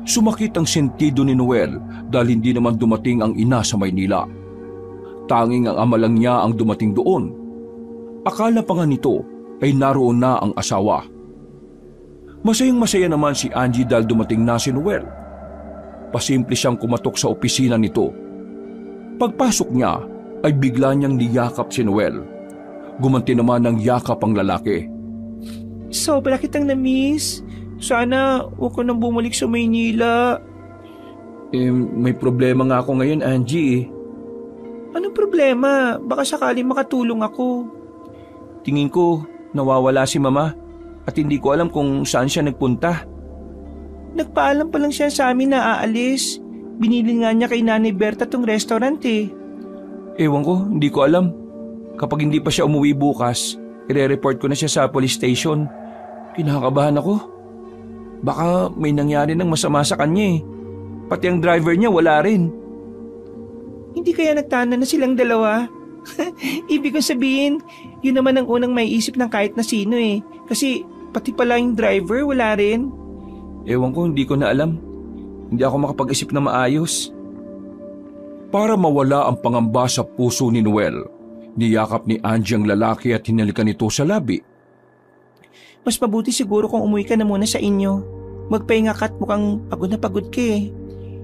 Sumakit ang sentido ni Noel dahil hindi naman dumating ang ina sa Maynila. Tanging ang ama lang niya ang dumating doon. Akala pa nga nito ay naroon na ang asawa. Masayang-masaya naman si Angie dahil dumating na si Noel. Pasimple siyang kumatok sa opisina nito. Pagpasok niya ay bigla niyang niyakap si Noel. Gumanti naman ng yakap ang lalaki. Sobra kitang na-miss. Sana huwag ko nang bumalik sa Maynila. May problema nga ako ngayon, Angie. Anong problema? Baka sakali makatulong ako. Tingin ko nawawala si Mama at hindi ko alam kung saan siya nagpunta. Nagpaalam pa lang siya sa amin na aalis. Binili nga niya kay Nanay Berta tong restaurant eh. Ewan ko, hindi ko alam. Kapag hindi pa siya umuwi bukas, ire-report ko na siya sa police station. Kinakabahan ako. Baka may nangyari ng masama sa kanya eh. Pati ang driver niya wala rin. Hindi kaya nagtana na silang dalawa? Ibig kong sabihin, yun naman ang unang maiisip ng kahit na sino eh. Kasi pati pala yung driver wala rin. Ewan ko, hindi ko na alam. Hindi ako makapag-isip na maayos. Para mawala ang pangamba sa puso ni Noel, niyakap ni Angie ang lalaki at hinalikan nito sa labi. Mas mabuti siguro kung umuwi ka na muna sa inyo. Magpahinga ka at mukhang pagod na pagod ka eh.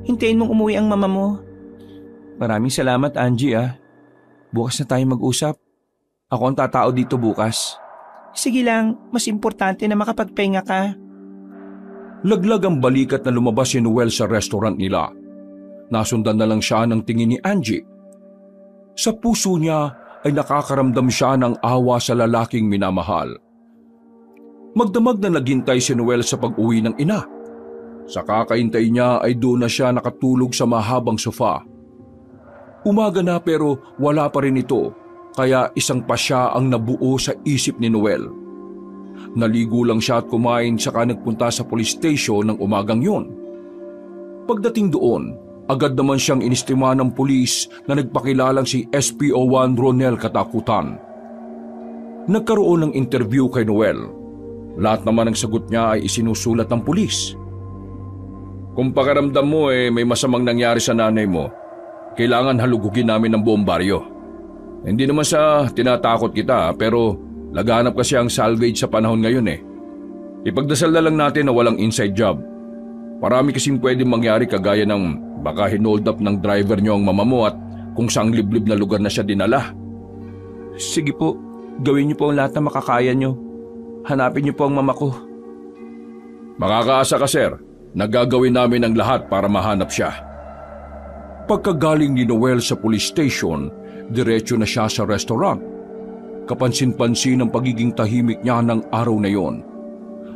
Hintayin mong umuwi ang mama mo. Maraming salamat, Angie ah. Bukas na tayo mag-usap. Ako ang tatao dito bukas. Sige lang, mas importante na makapagpahinga ka. Laglag ang balikat na lumabas si Noel sa restaurant nila. Nasundan na lang siya ng tingin ni Angie. Sa puso niya ay nakakaramdam siya ng awa sa lalaking minamahal. Magdamag na naghintay si Noel sa pag-uwi ng ina. Sa kakaintay niya ay doon na siya nakatulog sa mahabang sofa. Umaga na pero wala pa rin ito, kaya isang pasya ang nabuo sa isip ni Noel. Naligo lang siya at kumain saka nagpunta sa police station ng umagang yon. Pagdating doon, agad naman siyang inistima ng pulis na nagpakilalang si SPO1 Ronel Katakutan. Nagkaroon ng interview kay Noel. Lahat naman ng sagot niya ay isinusulat ng pulis. Kung pakiramdam mo may masamang nangyari sa nanay mo, kailangan halugugin namin ng buong baryo. Hindi naman sa tinatakot kita pero laganap kasi ang salvage sa panahon ngayon eh. Ipagdasal na lang natin na walang inside job. Marami kasing pwedeng mangyari kagaya ng baka hinold up ng driver niyo ang mama mo at kung saang liblib na lugar na siya dinala. Sige po, gawin niyo po ang lahat na makakaya niyo. Hanapin niyo po ang mama ko. Makakaasa ka sir, nagagawin namin ang lahat para mahanap siya. Pagkagaling ni Noel sa police station, diretso na siya sa restaurant. Kapansin-pansin ang pagiging tahimik niya ng araw na yon.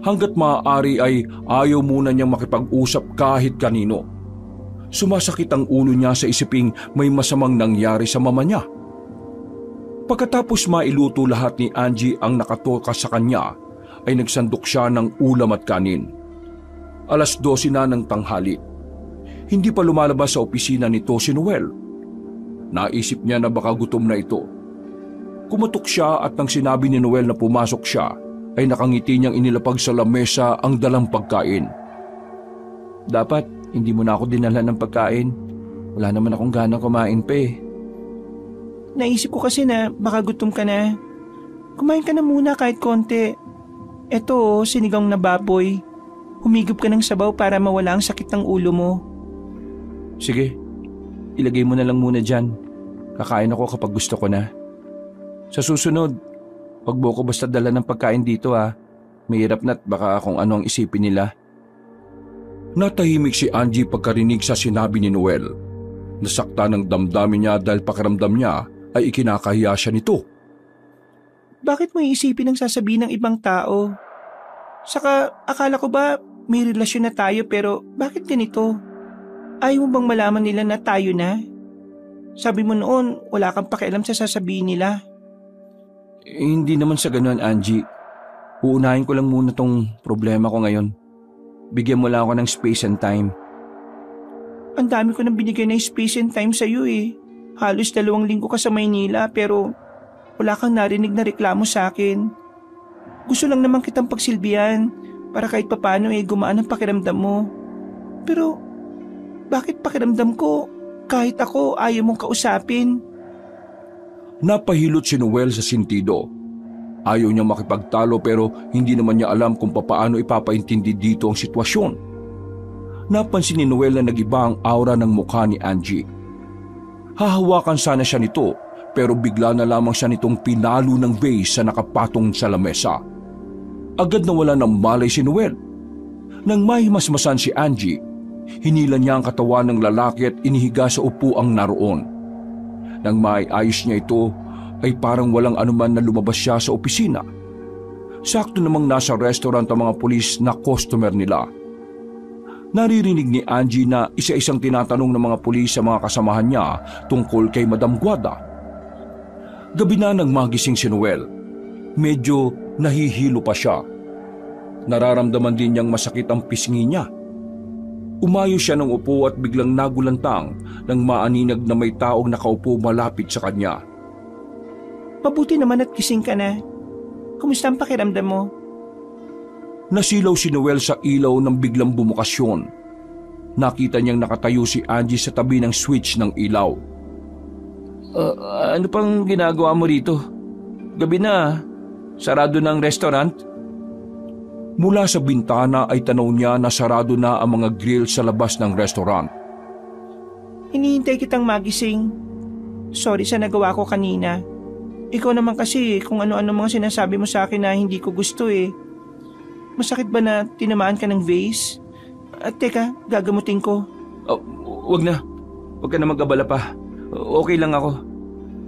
Hanggat maaari ay ayaw muna niyang makipag-usap kahit kanino. Sumasakit ang ulo niya sa isiping may masamang nangyari sa mama niya. Pagkatapos mailuto lahat ni Angie ang nakatoka sa kanya, ay nagsandok siya ng ulam at kanin. 12:00 na ng tanghali. Hindi pa lumalabas sa opisina nito si Noel. Naisip niya na baka gutom na ito. Kumatok siya at nang sinabi ni Noel na pumasok siya, ay nakangiti niyang inilapag sa lamesa ang dalang pagkain. Dapat hindi mo na ako dinala ng pagkain. Wala naman akong ganang kumain pa eh. Naisip ko kasi na baka gutom ka na. Kumain ka na muna kahit konti. Eto sinigang na baboy. Humigop ka ng sabaw para mawala ang sakit ng ulo mo. Sige, ilagay mo na lang muna dyan. Kakain ako kapag gusto ko na. Sa susunod, wag mo ko basta dala ng pagkain dito ha. Mahirap na't baka kung ano ang isipin nila. Natahimik si Angie pagkarinig sa sinabi ni Noel. Nasakta ng damdamin niya dahil pakiramdam niya ay ikinakahiya siya nito. Bakit mo iisipin ang sasabihin ng ibang tao? Saka akala ko ba may relasyon na tayo pero bakit ganito? Ayaw mo bang malaman nila na tayo na? Sabi mo noon wala kang pakialam sa sasabihin nila. Hindi naman sa ganun, Angie. Uunahin ko lang muna tong problema ko ngayon. Bigyan mo lang ako ng space and time. Ang dami ko nang binigay ng space and time sa'yo eh. Halos 2 linggo ka sa Maynila pero wala kang narinig na reklamo sa akin. Gusto lang naman kitang pagsilbihan para kahit papano gumaan ang pakiramdam mo. Pero bakit pakiramdam ko kahit ako ayaw mong kausapin? Napahilot si Noel sa sentido. Ayaw niya makipagtalo pero hindi naman niya alam kung papaano ipapaintindi dito ang sitwasyon. Napansin ni Noel na nag-iba ang aura ng mukha ni Angie. Hahawakan sana siya nito pero bigla na lamang siya nitong pinalo ng vase na nakapatong sa lamesa. Agad nawala ng malay si Noel. Nang mahimasmasan si Angie, hinila niya ang katawan ng lalaki at inihiga sa upuang naroon. Nang maiayos niya ito, ay parang walang anuman na lumabas siya sa opisina. Sakto namang nasa restaurant ang mga pulis na customer nila. Naririnig ni Angie na isa-isang tinatanong ng mga pulis sa mga kasamahan niya tungkol kay Madam Guada. Gabi na nang magising si Noel. Medyo nahihilo pa siya. Nararamdaman din niyang masakit ang pisngi niya. Umayo siya ng upo at biglang nagulantang nang maaninag na may taong nakaupo malapit sa kanya. Mabuti naman at gising ka na. Kumusta ang pakiramdam mo? Nasilaw si Noel sa ilaw nang biglang bumukasyon. Nakita niyang nakatayo si Angie sa tabi ng switch ng ilaw. Ano pang ginagawa mo rito? Gabi na, sarado na ang restaurant? Mula sa bintana ay tanaw niya na sarado na ang mga grill sa labas ng restaurant. Hinihintay kitang magising. Sorry sa nagawa ko kanina. Ikaw naman kasi kung ano-ano mga sinasabi mo sa akin na hindi ko gusto eh. Masakit ba na tinamaan ka ng vase? At teka, gagamutin ko. Wag na. Wag ka na mag-abala pa. Okay lang ako.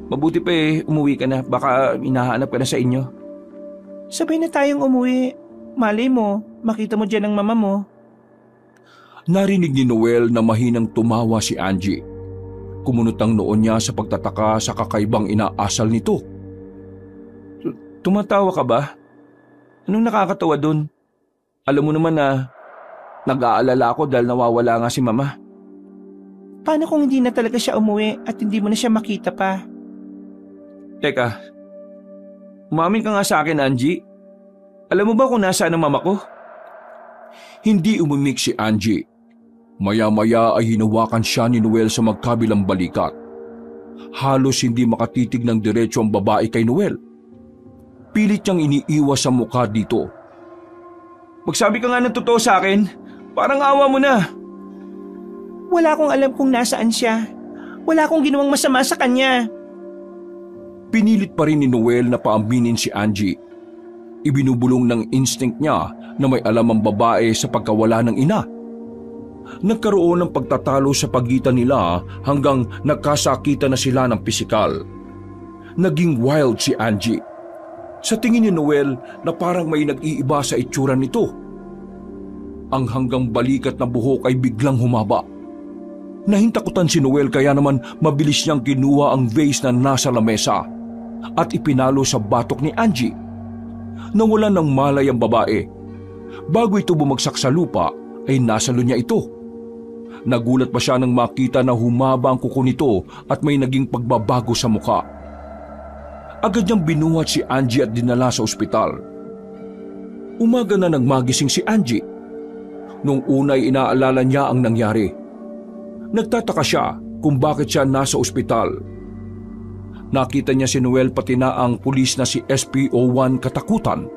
Mabuti pa umuwi ka na. Baka hinahanap ka na sa inyo. Sabay na tayong umuwi. Malay mo, makita mo dyan ang mama mo. Narinig ni Noel na mahinang tumawa si Angie. Kumunot ang noon niya sa pagtataka sa kakaibang inaasal nito. Tumatawa ka ba? Anong nakakatawa dun? Alam mo naman na nag-aalala ako dahil nawawala nga si mama. Paano kung hindi na talaga siya umuwi at hindi mo na siya makita pa? Teka, umamin ka nga sa akin, Angie. Alam mo ba kung nasaan ang mama ko? Hindi umimik si Angie. Maya-maya ay hinawakan siya ni Noel sa magkabilang balikat. Halos hindi makatitig ng diretso ang babae kay Noel. Pilit niyang iniiwas sa mukha dito. Magsabi ka nga ng totoo sa akin. Parang awa mo na. Wala akong alam kung nasaan siya. Wala akong ginawang masama sa kanya. Pinilit pa rin ni Noel na paaminin si Angie. Ibinubulong ng instinct niya na may alam ang babae sa pagkawala ng ina. Nagkaroon ng pagtatalo sa pagitan nila hanggang nagkasakitan na sila ng pisikal. Naging wild si Angie. Sa tingin ni Noel na parang may nag-iiba sa itsura nito. Ang hanggang balikat na buhok ay biglang humaba. Nahintakutan si Noel kaya naman mabilis niyang kinuha ang vase na nasa lamesa at ipinalo sa batok ni Angie. Nawalan ng malay ang babae. Bago ito bumagsak sa lupa ay nasalo niya ito. Nagulat pa siya nang makita na humaba ang kuko nito at may naging pagbabago sa mukha. Agad niyang binuhat si Angie at dinala sa ospital. Umaga na nang magising si Angie. Nung unay inaalala niya ang nangyari. Nagtataka siya kung bakit siya nasa ospital. Nakita niya si Noel pati na ang pulis na si SPO1 katakutan.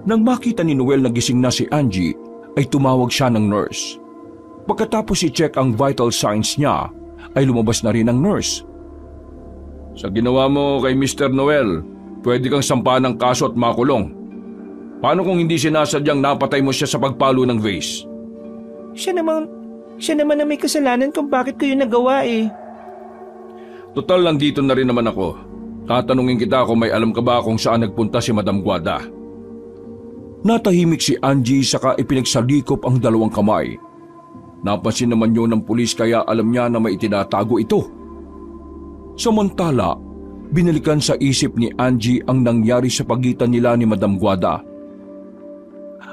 Nang makita ni Noel na gising na si Angie, ay tumawag siya ng nurse. Pagkatapos i-check ang vital signs niya, ay lumabas na rin ang nurse. Sa ginawa mo kay Mr. Noel, pwede kang sampahan ng kaso at makulong. Paano kung hindi sinasadyang napatay mo siya sa pagpalo ng vase? Siya naman na may kasalanan kung bakit ko yun nagawa eh. Total lang dito na rin naman ako. Tatanungin kita kung may alam ka ba kung saan nagpunta si Madam Guada. Natahimik si Angie saka ipinagsalikop ang dalawang kamay. Napansin naman yun ng pulis kaya alam niya na may itinatago ito. Samantala, binalikan sa isip ni Angie ang nangyari sa pagitan nila ni Madam Guada.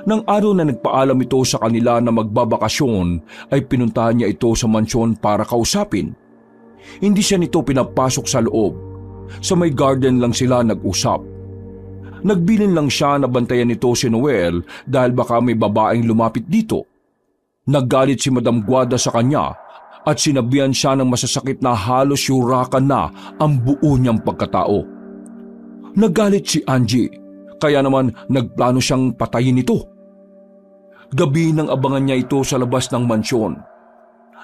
Nang araw na nagpaalam ito sa kanila na magbabakasyon ay pinuntahan niya ito sa mansyon para kausapin. Hindi siya nito pinapasok sa loob. Sa may garden lang sila nag-usap. Nagbilin lang siya na bantayan nito si Noel dahil baka may babaeng lumapit dito. Nagalit si Madam Guada sa kanya at sinabihan siya ng masasakit na halos yurakan na ang buo niyang pagkatao. Nagalit si Angie, kaya naman nagplano siyang patayin ito. Gabi nang abangan niya ito sa labas ng mansyon.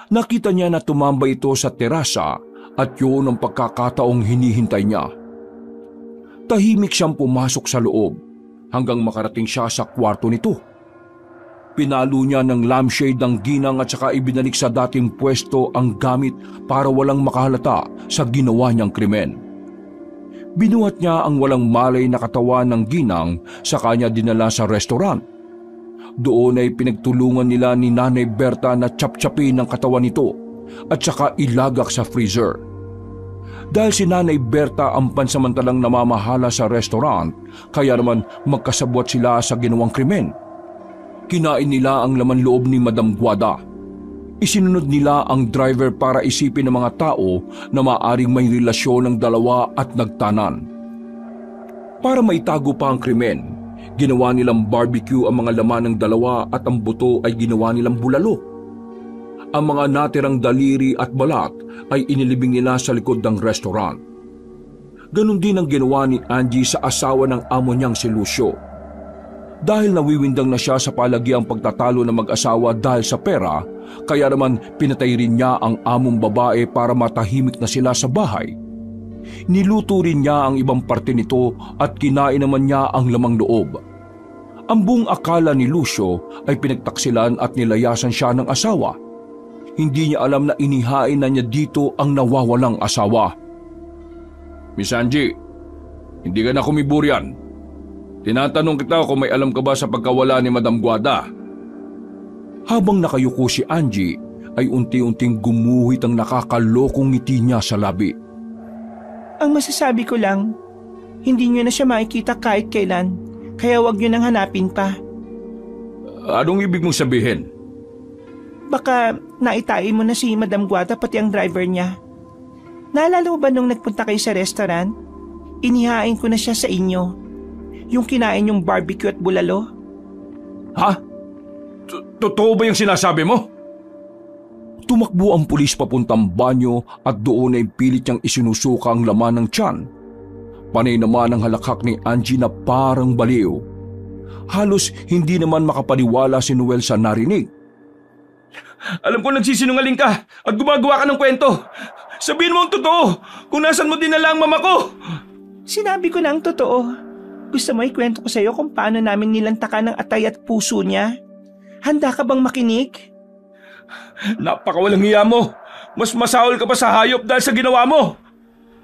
Nakita niya na tumambay ito sa terasa at yun ang pagkakataong hinihintay niya. Tahimik siyang pumasok sa loob hanggang makarating siya sa kwarto nito. Pinalo niya ng lampshade ng ginang at saka ibinalik sa dating pwesto ang gamit para walang makahalata sa ginawa niyang krimen. Binuhat niya ang walang malay na katawan ng ginang sa kanya dinala sa restaurant. Doon ay pinagtulungan nila ni Nanay Berta na tsap-tsapin ang katawan nito at saka ilagak sa freezer. Dahil si Nanay Berta ang pansamantalang namamahala sa restaurant, kaya naman magkasabwat sila sa ginawang krimen. Kinain nila ang laman loob ni Madam Guada. Isinunod nila ang driver para isipin ng mga tao na maaaring may relasyon ng dalawa at nagtanan. Para maitago pa ang krimen, ginawa nilang barbecue ang mga laman ng dalawa at ang buto ay ginawa nilang bulalo. Ang mga natirang daliri at balat ay inilibing nila sa likod ng restaurant. Ganon din ang ginawa ni Angie sa asawa ng amo niyang si Lucio. Dahil nawiwindang na siya sa palagiang pagtatalo ng mag-asawa dahil sa pera, kaya naman pinatay rin niya ang among babae para matahimik na sila sa bahay. Niluto rin niya ang ibang parte nito at kinain naman niya ang lamang loob. Ang buong akala ni Lucio ay pinagtaksilan at nilayasan siya ng asawa. Hindi niya alam na inihain na niya dito ang nawawalang asawa. Miss Angie, hindi ka na kumiburian. Tinatanong kita kung may alam ka ba sa pagkawala ni Madam Guada. Habang nakayuko si Angie, ay unti-unting gumuhit ang nakakalokong ngiti niya sa labi. Ang masasabi ko lang, hindi niyo na siya makikita kahit kailan, kaya wag niyo nang hanapin pa. Anong ibig mong sabihin? Baka naitain mo na si Madam Guada pati ang driver niya. Naalala mo ba nung nagpunta kayo sa restaurant? Inihain ko na siya sa inyo. Yung kinain yung barbecue at bulalo. Ha? Totoo ba yung sinasabi mo? Tumakbo ang pulis papuntang banyo at doon ay pilit niyang isinusuka ang laman ng tiyan. Panay naman ang halakhak ni Angie na parang baliw. Halos hindi naman makapaniwala si Noel sa narinig. Alam ko nagsisinungaling ka at gumagawa ka ng kwento. Sabihin mo ang totoo kung nasan mo dinala ang mama ko. Sinabi ko na ang totoo. Gusto mo ikwento ko sa iyo kung paano namin nilantakan ng atay at puso niya? Handa ka bang makinig? Napakawalang hiya mo. Mas masahol ka pa sa hayop dahil sa ginawa mo.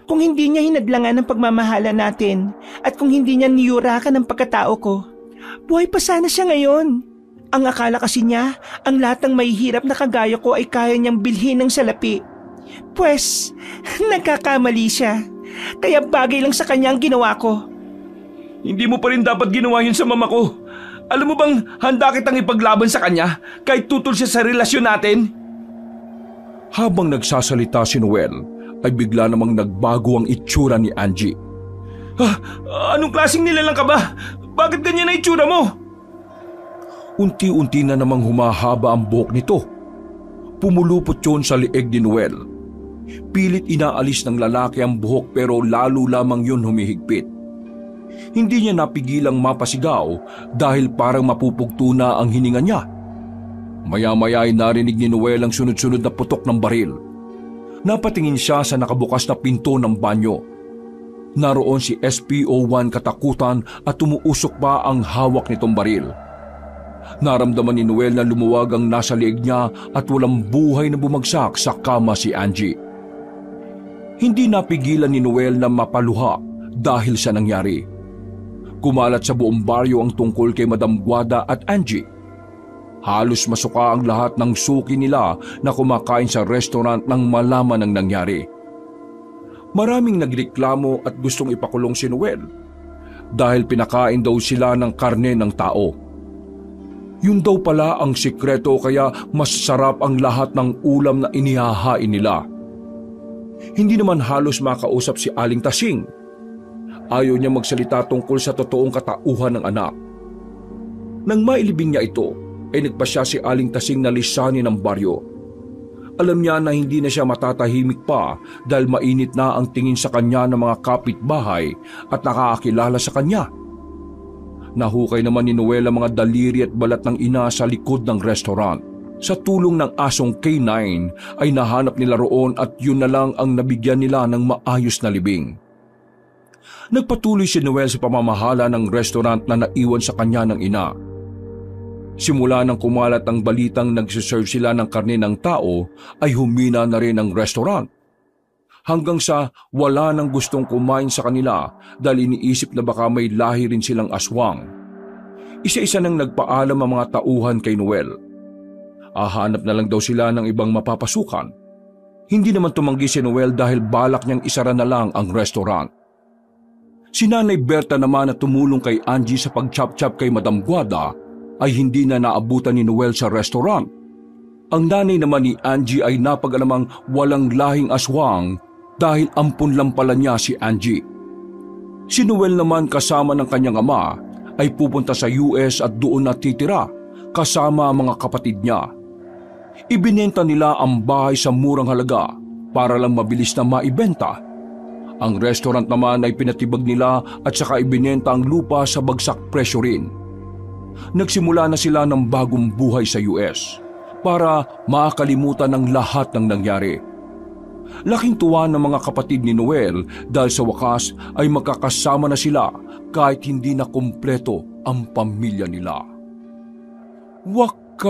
Kung hindi niya hinadlangan ng pagmamahala natin at kung hindi niya niyurakan ng pagkatao ko, buhay pa sana siya ngayon. Ang akala kasi niya, ang lahat ng mahihirap na kagaya ko ay kaya niyang bilhin ng salapi. Pwes, nagkakamali siya. Kaya bagay lang sa kanya ang ginawa ko. Hindi mo pa rin dapat ginawa yun sa mama ko. Alam mo bang handa kitang ipaglaban sa kanya kahit tutol siya sa relasyon natin? Habang nagsasalita si Noel, ay bigla namang nagbago ang itsura ni Angie. Anong klaseng nilalang ka ba? Bakit ganyan na itsura mo? Unti-unti na namang humahaba ang buhok nito. Pumulupot yun sa lieg ni Noel. Pilit inaalis ng lalaki ang buhok pero lalo lamang yun humihigpit. Hindi niya napigilang mapasigaw dahil parang mapupugto na ang hininga niya. Maya-maya ay narinig ni Noel ang sunod-sunod na putok ng baril. Napatingin siya sa nakabukas na pinto ng banyo. Naroon si SPO1 katakutan at tumuusok pa ang hawak nitong baril. Naramdaman ni Noel na lumuwag ang nasa liig niya at walang buhay na bumagsak sa kama si Angie. Hindi napigilan ni Noel na mapaluha dahil sa nangyari. Kumalat sa buong baryo ang tungkol kay Madam Guada at Angie. Halos masuka ang lahat ng suki nila na kumakain sa restaurant nang malaman ang nangyari. Maraming nagreklamo at gustong ipakulong si Noel dahil pinakain daw sila ng karne ng tao. Yun daw pala ang sikreto kaya mas sarap ang lahat ng ulam na inihahain nila. Hindi naman halos makausap si Aling Tasing. Ayaw niya magsalita tungkol sa totoong katauhan ng anak. Nang mailibing niya ito, ay nagpasya si Aling Tasing na lisanin ng baryo. Alam niya na hindi na siya matatahimik pa dahil mainit na ang tingin sa kanya ng mga kapitbahay at nakakakilala sa kanya. Nahukay naman ni Noel ang mga daliri at balat ng ina sa likod ng restaurant. Sa tulong ng asong K9 ay nahanap nila roon at yun na lang ang nabigyan nila ng maayos na libing. Nagpatuloy si Noel sa pamamahala ng restaurant na naiwan sa kanya ng ina. Simula nang kumalat ang balitang nagsiserve sila ng karne ng tao ay humina na rin ang restaurant. Hanggang sa wala nang gustong kumain sa kanila dahil iniisip na baka may lahi rin silang aswang. Isa-isa nang nagpaalam ang mga tauhan kay Noel. Hahanap na lang daw sila ng ibang mapapasukan. Hindi naman tumanggi si Noel dahil balak niyang isara na lang ang restaurant. Si Nanay Berta naman na tumulong kay Angie sa pag-chop-chop kay Madam Guada ay hindi na naabutan ni Noel sa restaurant. Ang nanay naman ni Angie ay napag-alamang walang lahing aswang dahil ampun lang pala niya si Angie. Si Noel naman kasama ng kanyang ama ay pupunta sa US at doon natitira kasama ang mga kapatid niya. Ibinenta nila ang bahay sa murang halaga para lang mabilis na maibenta. Ang restaurant naman ay pinatibag nila at saka ibinenta ang lupa sa bagsak presyo rin. Nagsimula na sila ng bagong buhay sa US para makalimutan ang lahat ng nangyari. Laking tuwa ng mga kapatid ni Noel dahil sa wakas ay magkakasama na sila kahit hindi na kumpleto ang pamilya nila. Wakas!